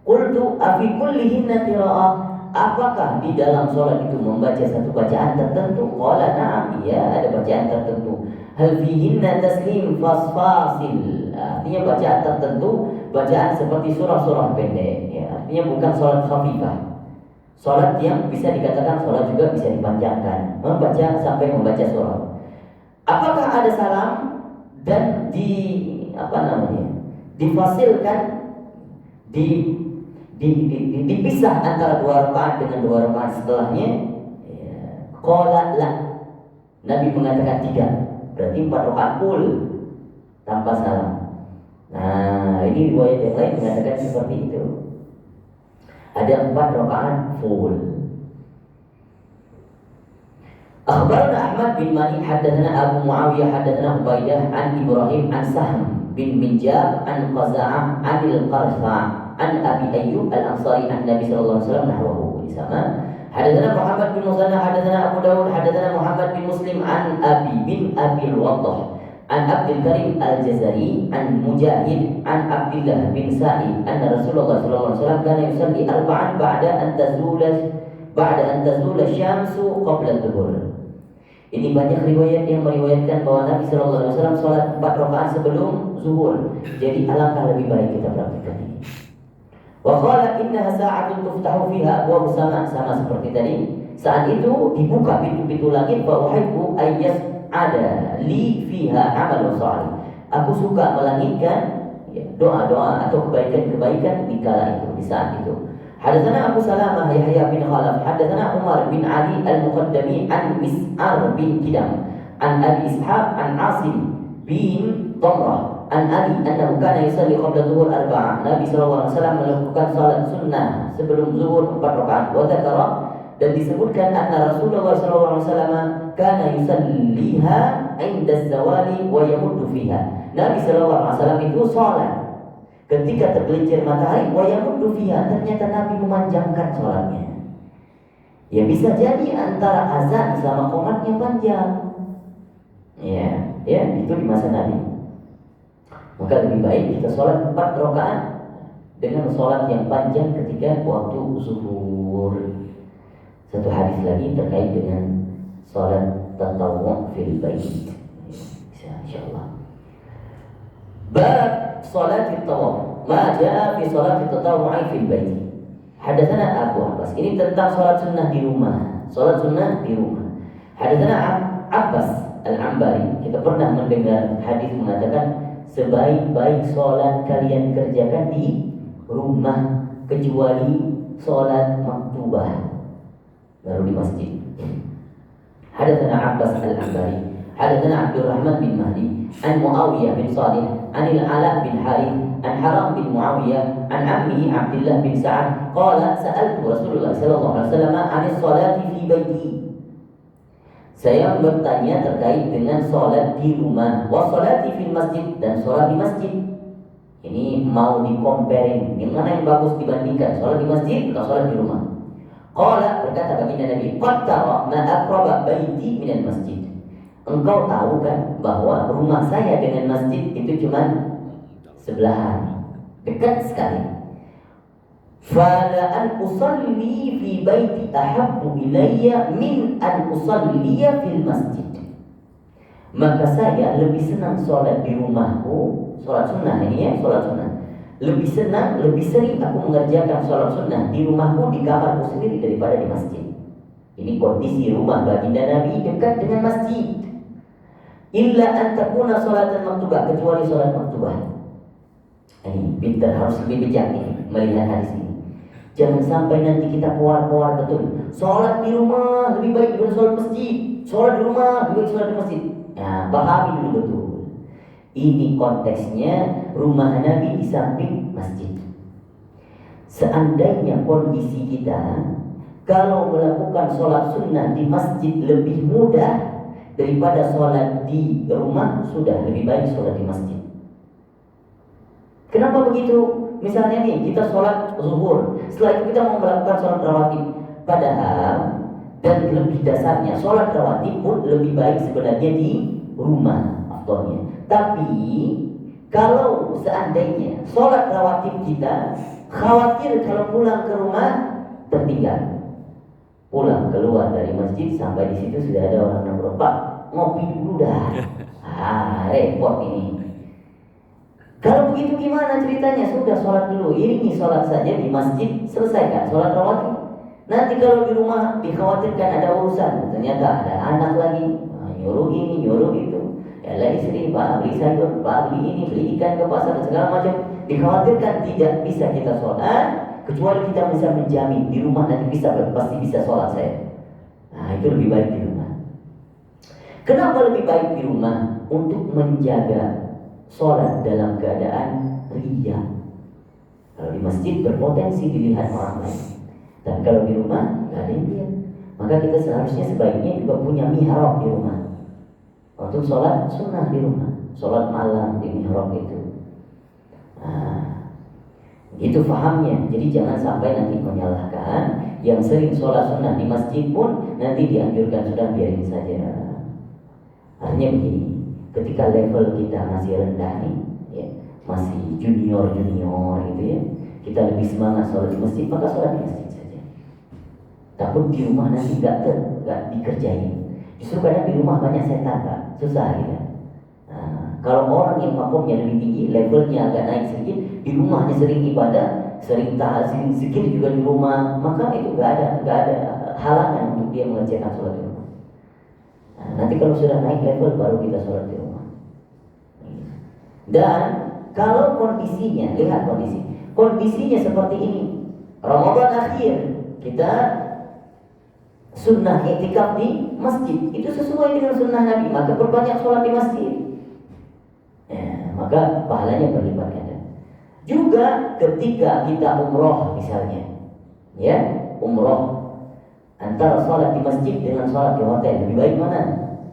Qultu afi kullihinna qira'ah, apakah di dalam sholat itu membaca satu bacaan tertentu? Qala na'am, ya ada bacaan tertentu. Hal fihinna taslim fasfasil, artinya bacaan tertentu, bacaan seperti surah-surah pendek, ya, artinya bukan sholat khafifah. Sholat yang bisa dikatakan sholat juga bisa dipanjangkan, membaca sampai membaca surah. Apakah ada salam dan difasilkan, dipisah antara 2 rakaat dengan 2 rakaat setelahnya? Qala la, Nabi mengatakan tidak. Berarti 4 rakaat full tanpa salam. Nah, ini riwayat yang lain mengatakan seperti itu. Ada 4 rakaat full. Akhbarana Ahmad bin Mani hadatsana Abu Muawiyah hadatsana Ubaidah an Ibrahim an Sahm bin Minjab an Qaza'ah an al-Qarfa an Abi Ayyub al-Ansari an Nabi sallallahu alaihi wasallam nahwahu sama. Hadatsana Muhammad bin Musanna hadatsana Abu Dawud hadatsana Muhammad bin Muslim an Abi bin Abi al-Waddah an Abdul Karim al-Jazari an Mujahid an Abdullah bin Sa'id anna Rasulullah sallallahu alaihi wasallam kana yusalli arba'an ba'da an tazula syamsu qabla adh-dhuhr. Ini banyak riwayat yang meriwayatkan bahwa Nabi sallallahu alaihi wasallam salat 4 rakaat sebelum zuhur. Jadi alangkah lebih baik kita praktikkan ini. Wa qala innaha sa'atun tuftahu fiha abwab sama seperti tadi. Saat itu dibuka pintu-pintu langit, fa uhibbu ayyas'ada li fiha amal salih. Aku suka melangitkan doa-doa atau kebaikan-kebaikan di kala itu, di saat itu. Hadatsana Abu Salamah Yahya bin Khalaf hadatsana Umar bin Ali al-Muqaddami an Mis'ar bin Kidam an Abi Ishaq an Asim bin Damrah an Ali annahu kana yusalli qabla dhuhur arba'ah. Nabi sallallahu alaihi wasallam melakukan salat sunnah sebelum zuhur 4 rakaat. Wa dzakara, dan disebutkan anna Rasulullah sallallahu alaihi wasallam kana yusalliha 'inda az-zawali wa yamuddu fiha. Nabi sallallahu alaihi wasallam itu salat ketika tergelincir matahari, wa yamuddu fiha, ternyata Nabi memanjangkan salatnya. Ya bisa jadi antara azan sama qomatnya panjang. Ya, itu di masa Nabi. Maka lebih baik kita sholat 4 rakaat dengan sholat yang panjang ketika waktu zuhur. Satu hadis lagi terkait dengan sholat tatawwu' fil bait. Insyaallah. Bab sholat tatawwu', ma jaa fi sholat tatawwu' fil bait. Hadatsana Abu Abbas. Ini tentang sholat sunnah di rumah. Sholat sunnah di rumah. Hadatsana Abbas Al-Ambari. Kita pernah mendengar hadis mengatakan sebaik-baik sholat kalian kerjakan di rumah, kecuali sholat maktubah, baru di masjid. Hadatsana Abbas Al-Ambari, hadatsana Abdurrahman bin Mahdi, an Muawiyah bin Salih, an Al-Ala bin Harith, an Haram bin Muawiyah, an ammihi Abdullah bin Sa'ad, qala sa'altu Rasulullah sallallahu alaihi wasallam 'anis salati fi baiti. Saya bertanya terkait dengan sholat di rumah, wa sholati fil masjid, dan sholat di masjid. Ini mau di-comparing, yang mana yang bagus dibandingkan, sholat di masjid atau sholat di rumah. Qala, berkata baginda Nabi, qad tara ma aqraba baiti minal masjid. Engkau tahu kan bahwa rumah saya dengan masjid itu cuma sebelahan, dekat sekali. Fala an usalli fi baiti ahabbu ilayya min an usalliya fil masjid. Maka saya lebih senang sholat di rumahku, sholat sunnah ini ya, sholat sunnah. Lebih senang, lebih sering aku mengerjakan sholat sunnah di rumahku, di kamarku sendiri daripada di masjid. Ini kondisi rumah baginda Nabi dekat dengan masjid. Illa an takuna sholatan maktubah, kecuali sholat maktubah. Ini pintar, harus lebih bijak ini melihat hadis ini. Jangan sampai nanti kita keluar betul. Sholat di rumah lebih baik daripada sholat masjid. Sholat di rumah lebih baik sholat di masjid. Nah, pahami dulu betul. Ini konteksnya rumah Nabi di samping masjid. Seandainya kondisi kita kalau melakukan sholat sunnah di masjid lebih mudah daripada sholat di rumah, sudah lebih baik sholat di masjid. Kenapa begitu? Misalnya nih, kita sholat zuhur, setelah itu kita mau melakukan sholat rawatib. Padahal, dan lebih dasarnya, sholat rawatib pun lebih baik sebenarnya di rumah afdolnya. Tapi, kalau seandainya sholat rawatib kita khawatir kalau pulang ke rumah tertinggal. Pulang keluar dari masjid sampai di situ sudah ada orang nongkrong, Pak, ngopi dulu dah. Repot ini. Kalau begitu gimana ceritanya? Sudah sholat dulu, iringi sholat saja di masjid, selesaikan sholat rawatib. Nanti kalau di rumah dikhawatirkan ada urusan, ternyata ada anak lagi, nyuruh ini, nyuruh itu, ya lah istri, Pak beli sayur, Pak beli ini, beli ikan ke pasar, segala macam. Dikhawatirkan tidak bisa kita sholat, kecuali kita bisa menjamin di rumah nanti pasti bisa sholat saya. Nah, itu lebih baik di rumah. Kenapa lebih baik di rumah? Untuk menjaga sholat dalam keadaan riya. Kalau di masjid berpotensi dilihat orang lain, dan kalau di rumah nggak ada yang lihat. Maka kita seharusnya sebaiknya juga punya mihrab di rumah untuk sholat sunnah di rumah, sholat malam di mihrab itu. Nah, itu fahamnya. Jadi jangan sampai nanti menyalahkan yang sering sholat sunnah di masjid pun nanti dianjurkan sudah biarin saja. Artinya begini, ketika level kita masih rendah nih, ya, masih junior gitu ya, kita lebih semangat sholat di masjid, maka sholat di masjid saja. Takut di rumah nanti nggak dikerjain. Justru kadang di rumah banyak setan, Pak, susah gitu. Nah, kalau orang yang makomnya lebih tinggi, levelnya agak naik sedikit, di rumahnya sering ibadah, sering ta'zim, zikir juga di rumah, maka itu nggak ada halangan untuk dia mengerjakan sholat di rumah. Nah, nanti kalau sudah naik level baru kita sholat di rumah. Dan kalau kondisinya, lihat kondisinya seperti ini, Ramadan akhir kita sunnah i'tikaf di masjid, itu sesuai dengan sunnah Nabi, maka perbanyak sholat di masjid, ya, maka pahalanya berlipat ganda. Juga ketika kita umroh misalnya, ya, umroh, antara sholat di masjid dengan sholat di hotel, lebih baik mana?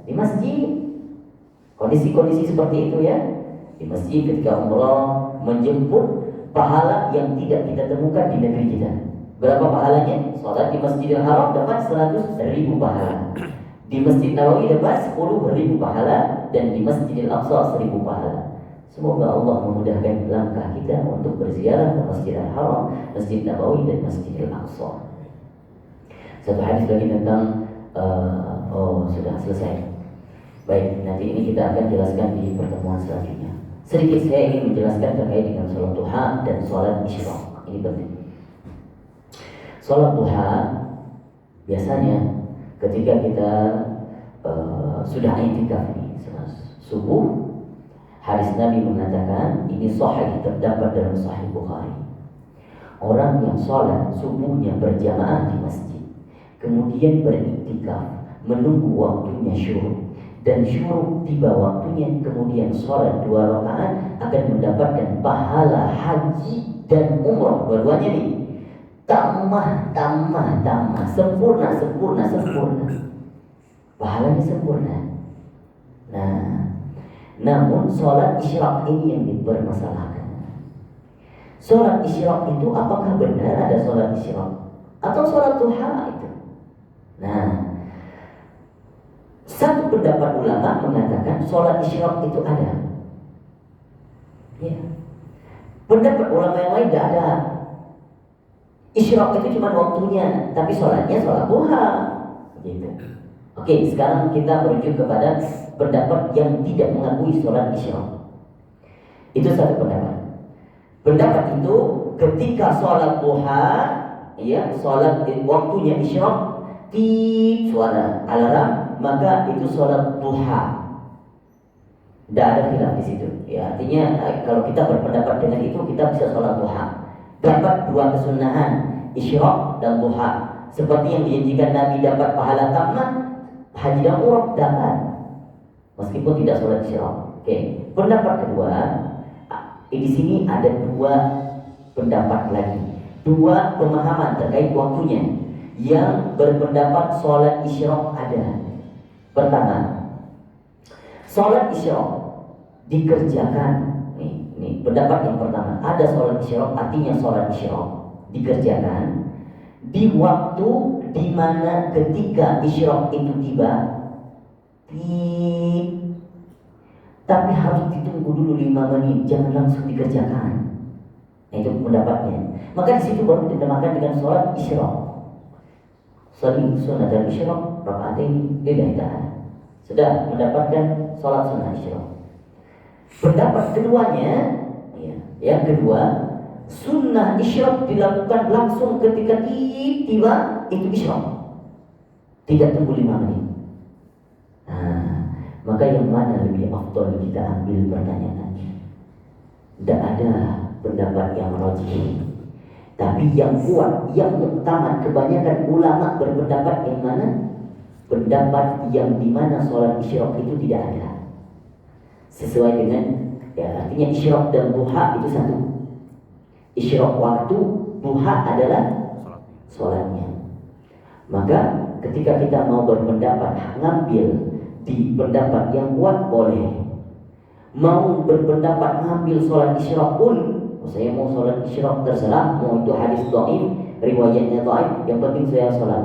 Di masjid. Kondisi-kondisi seperti itu ya, di masjid ketika umroh, menjemput pahala yang tidak kita temukan di negeri kita. Berapa pahalanya? Sholat di Masjidil Haram dapat 100.000 pahala, di Masjid Nabawi dapat 10.000 pahala, dan di Masjidil Aqsa 1.000 pahala. Semoga Allah memudahkan langkah kita untuk berziarah ke Masjidil Haram, Masjid Nabawi, dan Masjidil Aqsa. Satu hadis lagi tentang sudah selesai. Baik, nanti ini kita akan jelaskan di pertemuan selanjutnya. Sedikit saya ingin menjelaskan terkait dengan sholat duha dan sholat isyraq. Ini penting. Sholat duha biasanya ketika kita sudah i'tikaf ini subuh, hadis Nabi mengatakan, ini sahih, terdapat dalam Sahih Bukhari. Orang yang sholat subuhnya berjamaah di masjid, kemudian beriktikaf menunggu waktunya syuruk, dan syuruk tiba waktunya, kemudian sholat 2 rakaat, akan mendapatkan pahala haji dan umrah dua-duanya nih. Tamah, sempurna. Pahalanya sempurna. Nah, namun sholat isyraq ini yang dipermasalahkan. Sholat isyraq itu apakah benar ada sholat isyraq atau sholat duha itu? Nah, satu pendapat ulama mengatakan sholat isyraq itu ada. Ya. Pendapat ulama yang lain tidak ada. Isyraq itu cuma waktunya, tapi sholatnya sholat duha. Gitu. Oke, sekarang kita merujuk kepada pendapat yang tidak mengakui sholat isyraq. Itu satu pendapat. Pendapat itu ketika sholat duha, ya, sholat waktunya isyraq, tip suara alarm, maka itu sholat duha. Tidak ada khilaf di situ. Ya, artinya kalau kita berpendapat dengan itu, kita bisa sholat duha. Dapat 2 kesunahan. isyraq dan duha. Seperti yang dijanjikan Nabi dapat pahala tamah, haji dan umrah dapat, meskipun tidak sholat isyraq. Oke. Pendapat kedua, di sini ada dua pendapat lagi, dua pemahaman terkait waktunya. Yang berpendapat sholat isyraq ada. Pertama, sholat isyraq dikerjakan. Ini pendapat yang pertama. Ada sholat isyraq, artinya sholat isyraq dikerjakan di waktu di mana ketika isyraq itu tiba, tapi harus ditunggu dulu 5 menit, jangan langsung dikerjakan. Itu pendapatnya. Maka di situ baru dinamakan dengan sholat isyraq. Sholli sunat al-isyraq raka'atain lillahi ta'ala. Sudah mendapatkan sholat sunnah isyraq. Pendapat keduanya, yang kedua, sunnah isyraq dilakukan langsung ketika tiba itu isyraq, tidak tunggu 5 menit. Maka yang mana lebih afdal kita ambil pertanyaannya? Tidak ada pendapat yang rajih, tapi yang kuat, yang utama, kebanyakan ulama berpendapat yang mana? Pendapat yang dimana sholat isyraq itu tidak ada. Sesuai dengan, artinya isyraq dan duha itu satu. Isyraq waktu, duha adalah sholatnya. Maka ketika kita mau berpendapat, ngambil di pendapat yang kuat boleh. Mau berpendapat ngambil sholat isyraq pun, saya mau sholat isyraq terserah, mau itu hadis dhaif, riwayatnya dhaif, yang penting saya sholat.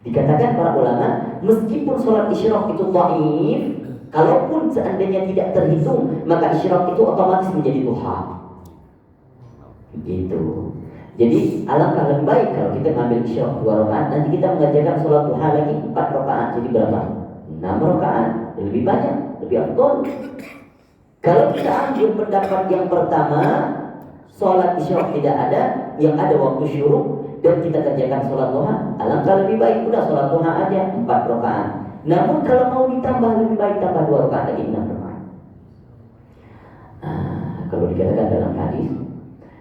Dikatakan para ulama, meskipun sholat isyraq itu dhaif, kalaupun seandainya tidak terhitung, maka isyraq itu otomatis menjadi duha. Gitu. Jadi alangkah lebih baik kalau kita ngambil isyraq 2 rakaat, nanti kita mengerjakan sholat duha lagi 4 rakaat, jadi berapa? 6 rakaat, lebih banyak, lebih afdal. Kalau kita ambil pendapat yang pertama, sholat isyraq tidak ada, yang ada waktu syuruk, dan kita kerjakan sholat duha, alangkah lebih baik udah sholat duha aja 4 rakaat. Namun kalau mau ditambah lebih baik tambah 2 rakaat lagi 6 rakaat. Kalau dikatakan dalam hadis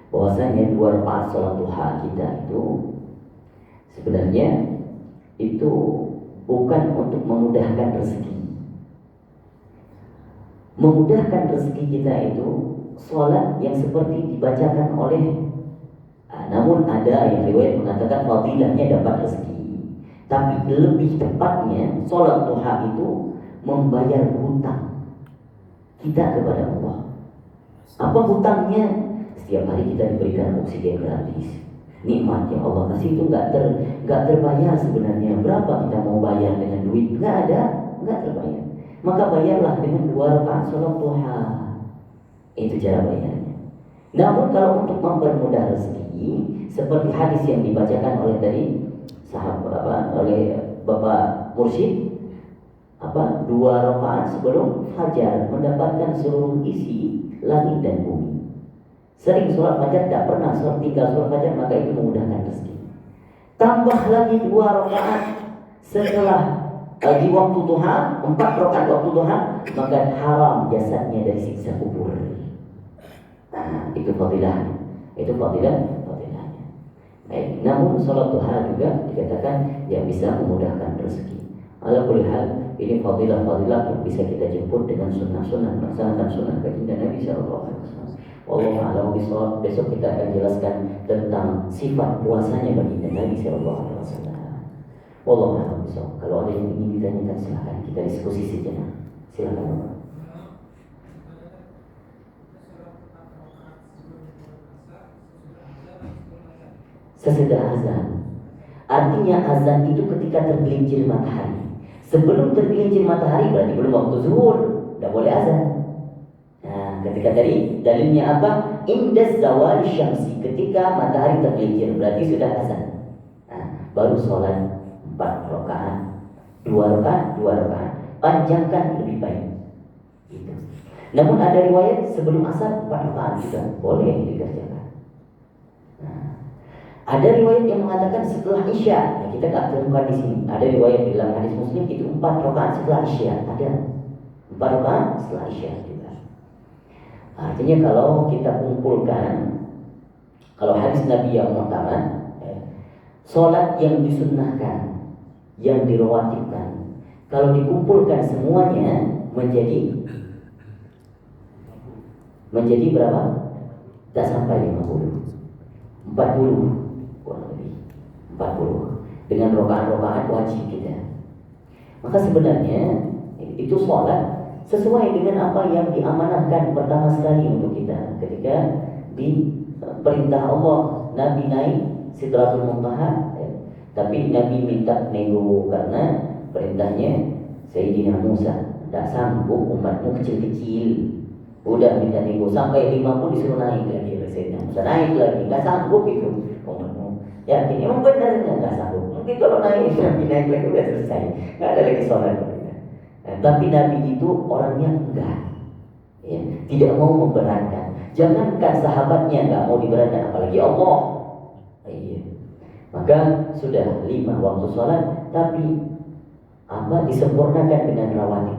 bahwasanya 2 rakaat sholat duha kita itu sebenarnya itu bukan untuk memudahkan rezeki. Memudahkan rezeki kita itu sholat yang seperti dibacakan oleh, namun ada yang riwayat mengatakan fadilahnya dapat rezeki. Tapi lebih tepatnya sholat duha itu membayar hutang kita kepada Allah. Apa hutangnya? Setiap hari kita diberikan oksigen gratis. Nikmat yang Allah kasih itu nggak terbayar sebenarnya. Berapa kita mau bayar dengan duit? Nggak ada, nggak terbayar. Maka bayarlah dengan 2 rakaat sholat duha. Itu cara bayarnya. Namun kalau untuk mempermudah rezeki, seperti hadis yang dibacakan oleh tadi oleh Bapak Mursyid, 2 rakaat sebelum fajar mendapatkan seluruh isi langit dan bumi. Sering sholat fajar, tidak pernah tinggal sholat fajar, maka itu memudahkan rezeki. Tambah lagi 2 rakaat setelah di waktu duha, 4 rakaat waktu duha, maka haram jasadnya dari siksa kubur. Itu fadilahnya. Itu fadilahnya. Baik. Namun sholat duha juga dikatakan yang bisa memudahkan rezeki. Ala kulli hal, ini fadilah-fadilah yang bisa kita jemput dengan sunnah-sunnah, melaksanakan sunnah baginda Nabi sallallahu alaihi wasallam. Wallahu a'lam bishawab. Besok kita akan jelaskan tentang sifat puasanya baginda Nabi sallallahu alaihi wasallam. Wallahu a'lam bishawab. Kalau ada yang ingin ditanyakan silakan, kita diskusi sejenak. Silakan Bapak. Sesudah azan. Artinya azan itu ketika tergelincir matahari. Sebelum tergelincir matahari berarti belum waktu zuhur, tidak boleh azan. Ketika tadi dalilnya apa? Inda zawal syamsi, ketika matahari tergelincir berarti sudah azan. Baru sholat 4 rakaat, 2 rakaat, panjangkan lebih baik. Gitu. Namun ada riwayat sebelum asar 4 rakaat juga boleh dikerjakan. Ada riwayat yang mengatakan setelah isya. Kita tak temukan di sini. Ada riwayat di dalam hadis Muslim itu 4 rakaat setelah isya. Ada 4 rakaat setelah isya juga. Artinya kalau kita kumpulkan, kalau hadis Nabi yang mengatakan Sholat yang disunnahkan, yang dirawatibkan, kalau dikumpulkan semuanya menjadi berapa? Tak sampai 50, 40 kurang lebih 40 dengan rokaat-rokaat wajib kita. Maka sebenarnya itu sholat sesuai dengan apa yang diamanahkan pertama sekali untuk kita ketika di perintah Allah. Nabi naik Sidratul Muntaha, tapi Nabi minta nego karena perintahnya Sayyidina Musa, tak sanggup umatmu kecil-kecil. Udah minta nego sampai 5 pun disuruh naik lagi oleh Sayyidina Musa, naik lagi, tak sanggup itu umatmu. Yakin emang benarnya tak sanggup. Mungkin kalau naik Nabi naik lagi udah selesai, nggak ada lagi sholat. Tapi Nabi itu orangnya enggak, ya, tidak mau memberatkan. Jangankan sahabatnya nggak mau diberatkan, apalagi Allah. Iya. Maka sudah 5 waktu sholat, tapi disempurnakan dengan rawatib.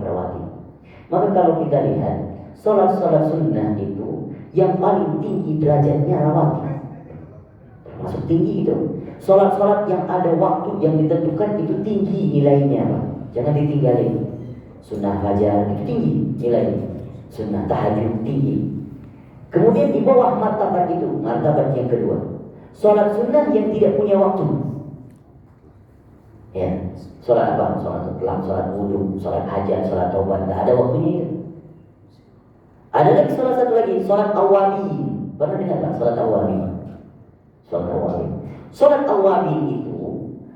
Maka kalau kita lihat sholat sunnah itu yang paling tinggi derajatnya rawatib, termasuk tinggi itu. Sholat yang ada waktu yang ditentukan itu tinggi nilainya, Pak. Jangan ditinggalin. Sunnah fajar itu tinggi nilainya, sunnah tahajud tinggi. Kemudian di bawah martabat itu, martabat yang kedua, sholat sunnah yang tidak punya waktu. Ya, sholat apa? Sholat telang, sholat wudu, sholat hajat, sholat taubat, tidak ada waktunya itu. Ada lagi sholat satu lagi, sholat awabi. Pernah dengar nggak sholat awabi? Sholat awabi itu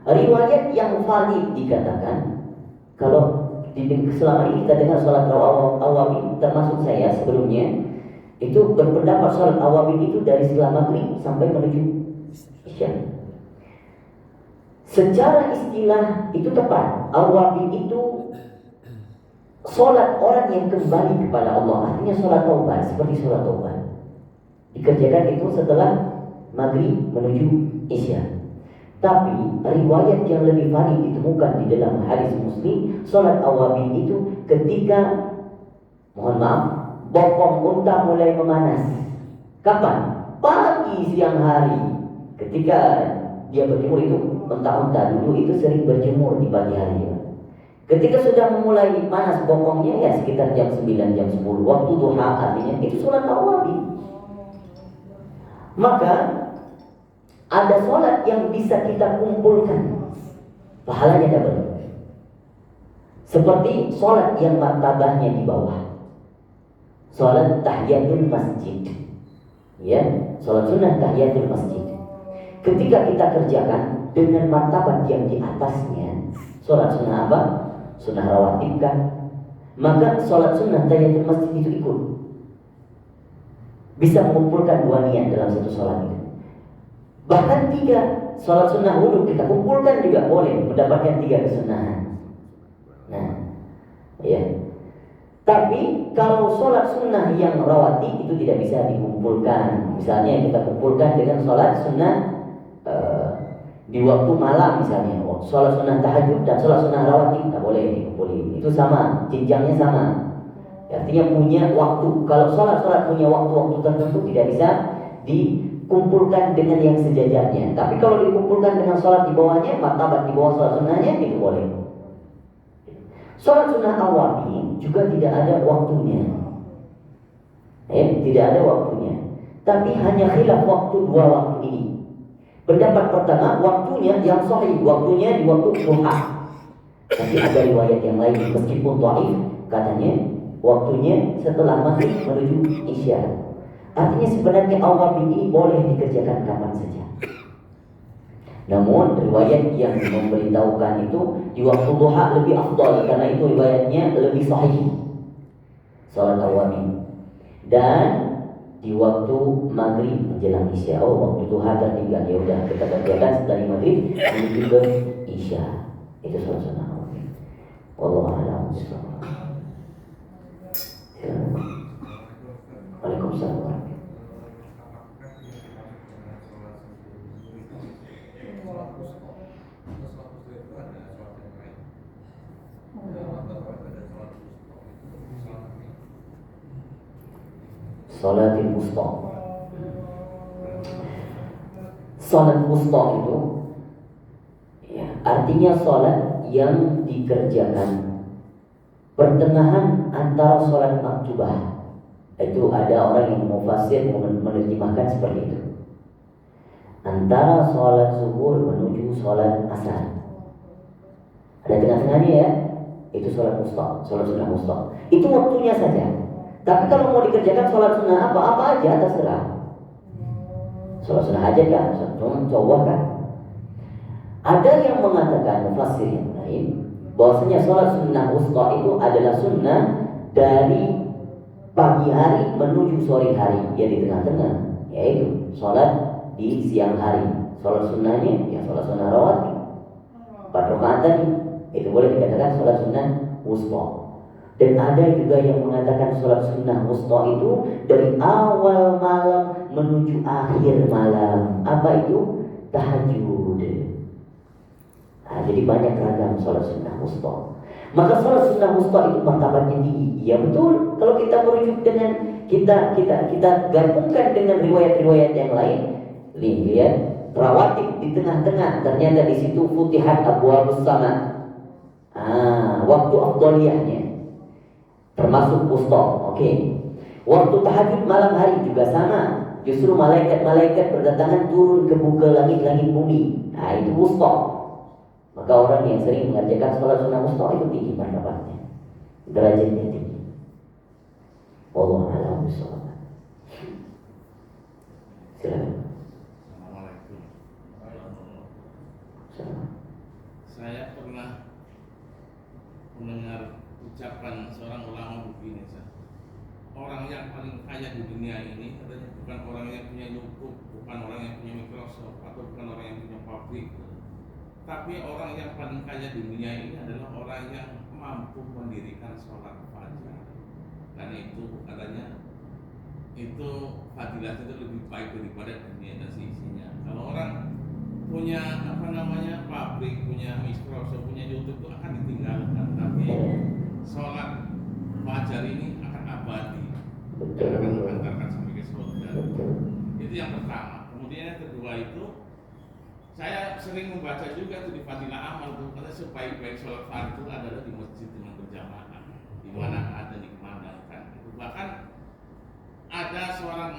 riwayat yang valid dikatakan. Kalau selama ini kita dengar sholat awabi, termasuk saya sebelumnya, itu berpendapat sholat awabin itu dari setelah maghrib sampai menuju isya. Secara istilah itu tepat. Awabin itu sholat orang yang kembali kepada Allah, artinya sholat taubat, seperti sholat taubat. Dikerjakan itu setelah maghrib menuju isya. Tapi riwayat yang lebih valid ditemukan di dalam hadis Muslim, sholat awabin itu ketika, mohon maaf, bokong unta mulai memanas. Kapan? Pagi siang hari. Ketika dia berjemur itu, unta-unta dulu itu sering berjemur di pagi hari. Ketika sudah memulai panas bokongnya, ya sekitar jam 9, jam 10, waktu duha, artinya itu sholat tarawih. Maka ada sholat yang bisa kita kumpulkan, pahalanya double. Seperti sholat yang martabahnya di bawah, sholat tahiyatul masjid, ya, sholat sunnah tahiyatul masjid. Ketika kita kerjakan dengan martabat yang di atasnya, sholat sunnah apa? Sunnah rawatib kan? Maka sholat sunnah tahiyatul masjid itu ikut, bisa mengumpulkan 2 niat dalam satu sholat itu. Bahkan 3, sholat sunnah wudhu kita kumpulkan juga boleh, mendapatkan 3 kesunahan. Nah, ya. Tapi kalau sholat sunnah yang rawatib itu tidak bisa dikumpulkan. Misalnya kita kumpulkan dengan sholat sunnah di waktu malam misalnya, sholat sunnah tahajud dan sholat sunnah rawatib tak boleh dikumpulin. Itu sama, jenjangnya sama. Artinya punya waktu. Kalau sholat punya waktu-waktu tertentu tidak bisa dikumpulkan dengan yang sejajarnya. Tapi kalau dikumpulkan dengan sholat di bawahnya, martabat di bawah sholat sunnahnya, itu boleh. Sholat sunnah awami juga tidak ada waktunya, tidak ada waktunya. Tapi hanya khilaf waktu 2 waktu ini. Pendapat pertama, waktunya yang sahih, waktunya di waktu duha. Tapi ada riwayat yang lain, meskipun dhaif, katanya waktunya setelah maghrib menuju isya. Artinya sebenarnya awam ini boleh dikerjakan kapan saja. Namun riwayat yang memberitahukan itu di waktu duha lebih afdal, karena itu riwayatnya lebih sahih, salat awam. Dan di waktu maghrib menjelang isya, waktu duha tertinggal, ya udah kita kerjakan dari maghrib menuju ke isya. Itu salat sunnah awam. Wallahu a'lam bishawab. Waalaikumsalam. Salatul wusta. Salat wusta itu Artinya sholat yang dikerjakan pertengahan antara sholat maktubah. Itu ada orang yang mufasir menerjemahkan seperti itu. Antara sholat zuhur menuju sholat asar. Ada tengah-tengahnya ya. Itu sholat wusta, sholat sunnah wusta. Itu waktunya saja. Tapi kalau mau dikerjakan sholat sunnah apa aja terserah. Sholat sunnah aja kan, coba kan. Ada yang mengatakan mufasir yang lain bahwasanya sholat sunnah wusta itu adalah sunnah dari pagi hari menuju sore hari, ya di tengah-tengah, yaitu sholat di siang hari. Sholat sunnahnya ya sholat sunnah rawatib 4 rakaat tadi, itu boleh dikatakan sholat sunnah wusta. Dan ada juga yang mengatakan sholat sunnah wusta itu dari awal malam menuju akhir malam. Apa itu? Tahajud. Nah, jadi banyak ragam sholat sunnah wusta. Maka sholat sunnah wusta itu martabatnya tinggi. Ya betul. Kalau kita merujuk dengan kita gabungkan dengan riwayat-riwayat yang lain, lihat rawatib di tengah-tengah, ternyata di situ futihat abwaabus sama. Waktu afdaliyahnya termasuk wusta. Oke. Waktu tahajud malam hari juga sama. Justru malaikat-malaikat berdatangan turun ke buka langit-langit bumi. Nah, itu wusta. Maka orang yang sering mengerjakan sholat sunnah wusta itu tinggi martabatnya, derajatnya tinggi. Wallahu a'lam bishawab. Silakan. Assalamualaikum. Saya pernah mendengar ucapan seorang ulama begini, orang yang paling kaya di dunia ini katanya bukan orang yang punya YouTube, bukan orang yang punya Microsoft, atau bukan orang yang punya pabrik, tapi orang yang paling kaya di dunia ini adalah orang yang mampu mendirikan sholat fajar. Dan itu katanya itu fadilah itu lebih baik daripada dunia dan seisinya. Kalau orang punya pabrik, punya Microsoft, punya YouTube itu akan ditinggalkan, tapi sholat fajar ini akan abadi, akan mengantarkan sampai ke surga. Itu yang pertama. Kemudian yang kedua itu, saya sering membaca juga tuh di Fadilah Amal tuh, karena sebaik-baik sholat fardu adalah di masjid dengan berjamaah, di mana ada dikumandangkan. Bahkan ada seorang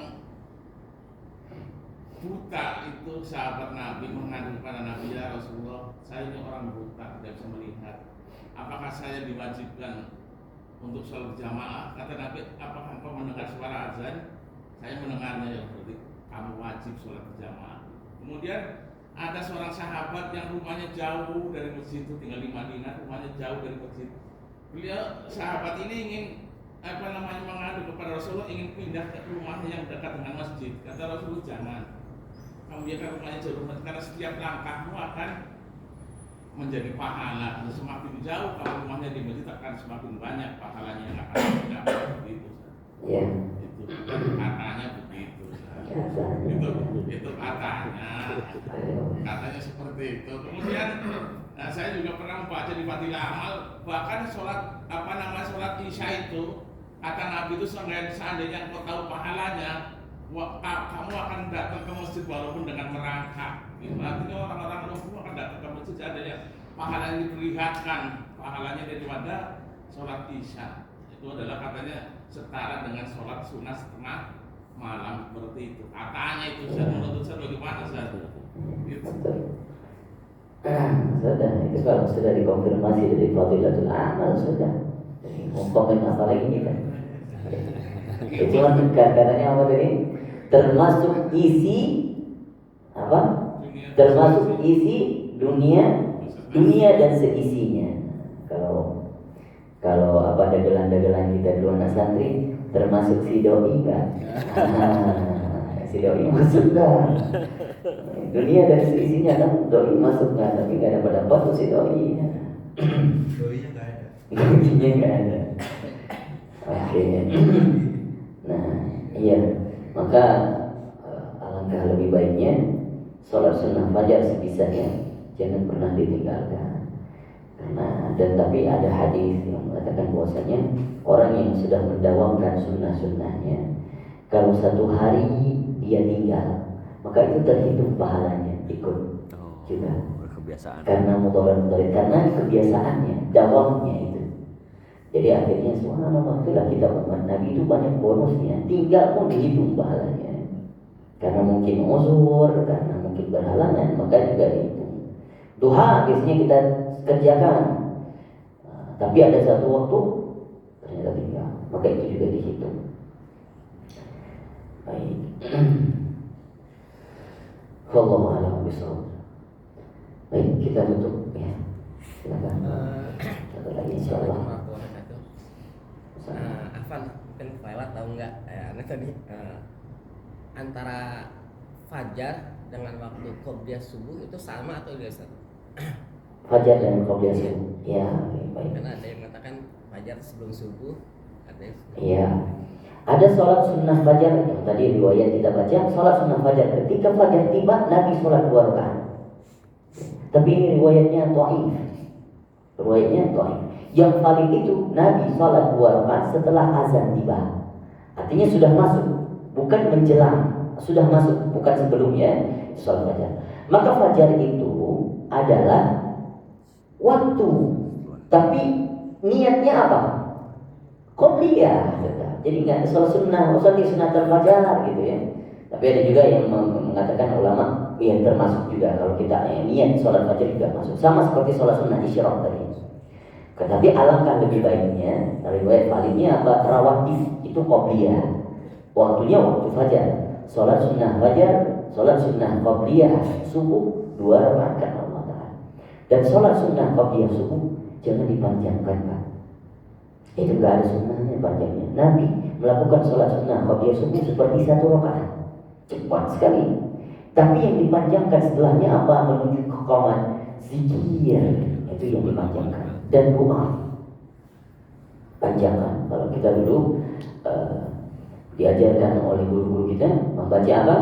buta itu sahabat Nabi mengadu kepada Nabi, ya Rasulullah, saya ini orang buta, tidak bisa melihat. Apakah saya diwajibkan untuk sholat berjamaah? Kata Nabi, apakah engkau mendengar suara azan? Saya mendengarnya, ya berarti kamu wajib sholat berjamaah. Kemudian ada seorang sahabat yang rumahnya jauh dari masjid itu, tinggal di Madinah, rumahnya jauh dari masjid. Beliau sahabat ini ingin mengadu kepada Rasulullah, ingin pindah ke rumahnya yang dekat dengan masjid. Kata Rasulullah, jangan, kamu biarkan rumahnya jauh, karena setiap langkahmu akan menjadi pahala. Dan semakin jauh kamu rumahnya di masjid akan semakin banyak pahalanya yang akan didapat. Begitu. Ya. Itu katanya begitu. Itu katanya seperti itu. Kemudian saya juga pernah membaca di Fadilah Amal, bahkan sholat isya itu, kata Nabi itu, seandainya engkau tahu pahalanya, kamu akan datang ke masjid walaupun dengan merangkak. Artinya orang-orang lumpuh akan datang ke masjid, ada yang pahala yang diperlihatkan, pahalanya daripada sholat isya. Itu adalah katanya setara dengan sholat sunnah setengah malam, seperti itu. Katanya itu, saya menurut saya bagaimana saya? Gitu. Sudah, itu kalau sudah dikonfirmasi dari Fadilatul Amal sudah. Jadi mau komen apa lagi nih kan? Itu katanya apa tadi? Termasuk isi apa? Termasuk isi dunia dan seisinya. Kalau apa dagelan-dagelan kita dulu anak santri, termasuk si doi kan? Si doi masuk kan? Dunia dan seisinya kan doi masuk kan? Tapi nggak dapat tuh si doi. Doinya nggak ada. Doinya nggak ada. Oke. Nah, iya. Maka alangkah lebih baiknya sholat sunnah fajar sebisanya jangan pernah ditinggalkan. Tapi ada hadis yang mengatakan bahwasanya orang yang sudah mendawamkan sunnah-sunnahnya, kalau satu hari dia tinggal, maka itu terhitung pahalanya ikut juga. kebiasaan. Karena mudharat, karena kebiasaannya, dawamnya itu. Jadi akhirnya subhanallah, itulah kita umat Nabi itu banyak bonusnya, tinggal pun dihitung pahalanya. Karena mungkin uzur, karena mungkin berhalangan, maka juga dihitung. Duha biasanya kita kerjakan, tapi ada satu waktu ternyata tinggal, maka itu juga dihitung. Baik. Wallahu a'lam bishawab. Baik, kita tutup ya. Silakan. Satu lagi insyaallah. Afan, mungkin lewat tahu nggak? Ini tadi antara fajar dengan waktu qobliyah subuh itu sama atau tidak sama? Fajar dan qobliyah subuh. Ya, oke, baik. Karena ada yang mengatakan fajar sebelum subuh, ada yang sebelum. Iya. Ada sholat sunnah fajar yang tadi riwayat kita baca, sholat sunnah fajar ketika fajar tiba Nabi sholat 2 rakaat. Tapi ini riwayatnya dhaif. Riwayatnya dhaif. Yang paling itu Nabi sholat 2 rakaat setelah azan tiba. Artinya sudah masuk, bukan menjelang, sudah masuk, bukan sebelumnya sholat fajar. Maka fajar itu adalah waktu, tapi niatnya apa? Qobliyah. Jadi nggak sholat sunnah, sholat sunnah fajar gitu ya. Tapi ada juga yang mengatakan ulama yang termasuk juga kalau kita niat sholat fajar juga masuk. Sama seperti sholat sunnah isyraq tadi. Tetapi alangkah lebih baiknya, riwayat validnya apa? Rawatib itu qobliyah. Waktunya waktu fajar. Sholat sunnah fajar, sholat sunnah qobliyah subuh 2 rakaat Allah Ta'ala. Dan sholat sunnah qobliyah subuh jangan dipanjangkan, Pak. Itu enggak ada sunnahnya panjangnya. Nabi melakukan sholat sunnah qobliyah subuh seperti 1 rakaat, cepat sekali. Tapi yang dipanjangkan setelahnya apa? Menuju ke qomat zikir, itu yang dipanjangkan. Dan doa panjangkan. Kalau kita dulu diajarkan oleh guru-guru kita membaca apa?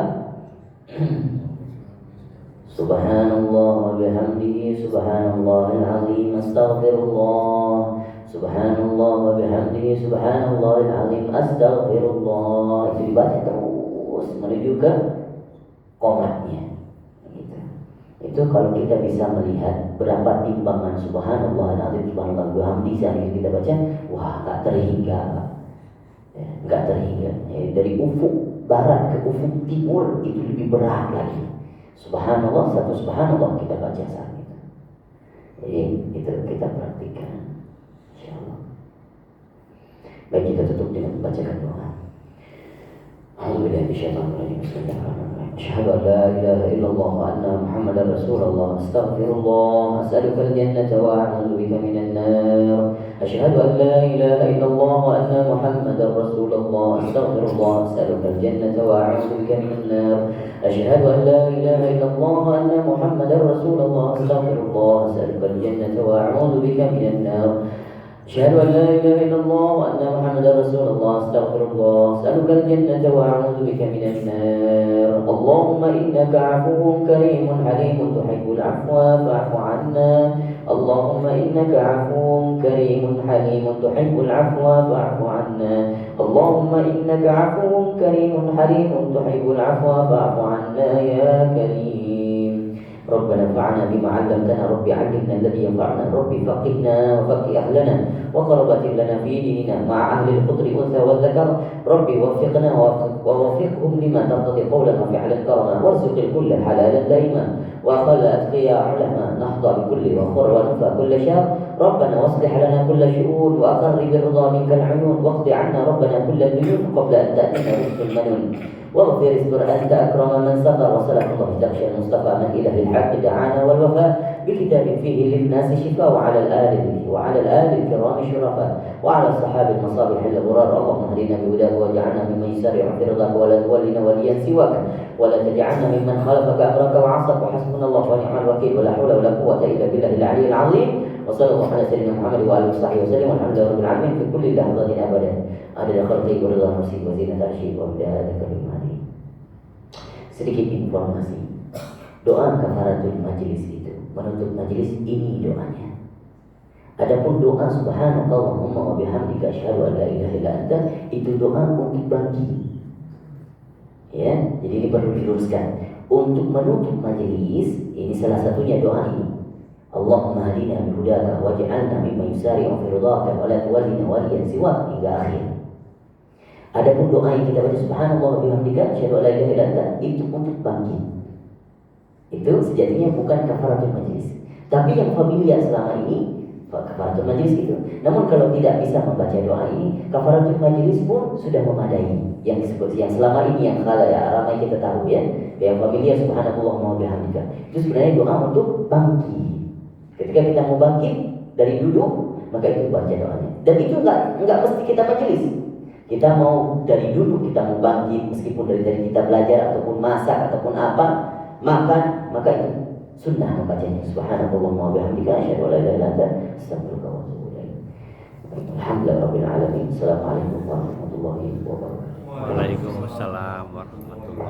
Subhanallah wa bihamdihi subhanallahil azim astaghfirullah. Subhanallah wa bihamdihi subhanallahil azim astaghfirullah. Itu dibaca terus menuju ke qomatnya. Gitu. Itu kalau kita bisa melihat berapa timbangan subhanallahil azim subhanallah wa bihamdihi sehari kita baca, wah enggak terhingga. Ya, enggak terhingga. Ya, dari ufuk barat ke ufuk timur itu lebih berat lagi. Subhanallah, satu subhanallah kita baca saat itu. Jadi itu kita praktikkan, insyaallah. Baik, kita tutup dengan membacakan doa. Alhamdulillah, bisyaitanirrajim. Bismillahirrahmanirrahim. Asyhadu an la ilaha illallah wa anna Muhammadar Rasulullah. Astaghfirullah, as'aluka al-jannata wa a'udzu bika minan nar. Asyhadu an la ilaha illallah wa anna Muhammadar Rasulullah. Astaghfirullah, as'aluka al-jannata wa a'udzu bika minan nar. Asyhadu an la ilaha illallah wa anna Muhammadar Rasulullah. Astaghfirullah, as'aluka al-jannata wa a'udzu bika minan nar. أشهد أن لا إله إلا الله وأن محمدا رسول الله أستغفر الله أسألك الجنة وأعوذ بك من النار اللهم إنك عفو كريم حليم تحب العفو فاعف عنا اللهم إنك عفو كريم حليم تحب العفو فاعف عنا اللهم إنك عفو كريم حليم تحب العفو فاعف عنا يا كريم ربنا انفعنا بما علمتنا ربي علمنا الذي ينفعنا ربي فقهنا وفقه أهلنا وقربت لنا في ديننا مع أهل القدر أنثى والذكر ربي وفقنا ووفقهم لما ترتضي قولا وفعلا كرما وارزق الكل حلالا دائما وأقل أتقياء علما نحظى بكل وخر ونفى كل شر ربنا واصلح لنا كل شؤون وأقر بالرضا منك العيون واقض عنا ربنا كل الديون قبل أن تأتينا رزق المنون واغفر استر أنت أكرم من ستر وصلاة الله تخشى المصطفى من إله الحق دعانا والوفاء بكتاب فيه للناس شفاء وعلى الآل الكرام الشرفاء وعلى الصحابة المصابيح الغرار اللهم اهدنا بهداه واجعلنا ممن يسارع في رضاك ولا تولنا وليا سواك ولا تجعلنا ممن خالفك أمرك وعصاك وحسبنا الله ونعم الوكيل ولا حول ولا قوة إلا بالله العلي العظيم وصلى الله على سيدنا محمد وآله وصحبه وسلم والحمد لله رب العالمين في كل لحظة أبدا عدد خلقك ورضا نفسك وزينة عرشك ومداد كلماتك. Sedikit informasi, doa kafaratul majlis itu menutup majlis ini doanya. Adapun doa subhanakallahumma wa bihamdika asyhadu an la ilaha illa anta itu doa untuk bagi. Ya, jadi ini perlu diluruskan. Untuk menutup majlis ini salah satunya doa ini. Allahumma hadina bihudaka waj'alna mimman yusari'u fi ridhaka wa la tuwallina waliyan siwak hingga akhir. Adapun doa yang kita baca subhanallah wa bihamdika asyhadu an la ilaha illa anta itu untuk bangkit. Itu sejatinya bukan kafaratul majlis. Tapi yang familiar selama ini kafaratul majlis itu. Namun kalau tidak bisa membaca doa ini, kafaratul majlis pun sudah memadai. Yang disebut yang selama ini yang ramai kita tahu ya, yang familiar subhanallah wa bihamdika. Itu sebenarnya doa untuk bangkit. Ketika kita mau bangkit dari duduk, maka itu baca doanya. Dan itu enggak mesti kita majelis. Kita mau dari duduk kita mau bangkit, meskipun dari kita belajar ataupun masak ataupun apa, makan, maka itu sunnah membacanya. Subhanallah wa bihamdika asyhadu an la ilaha illa anta astaghfiruka wa atubu ilaik. Alhamdulillahirabbil alamin. Assalamualaikum warahmatullahi wabarakatuh. Waalaikumsalam warahmatullahi wabarakatuh.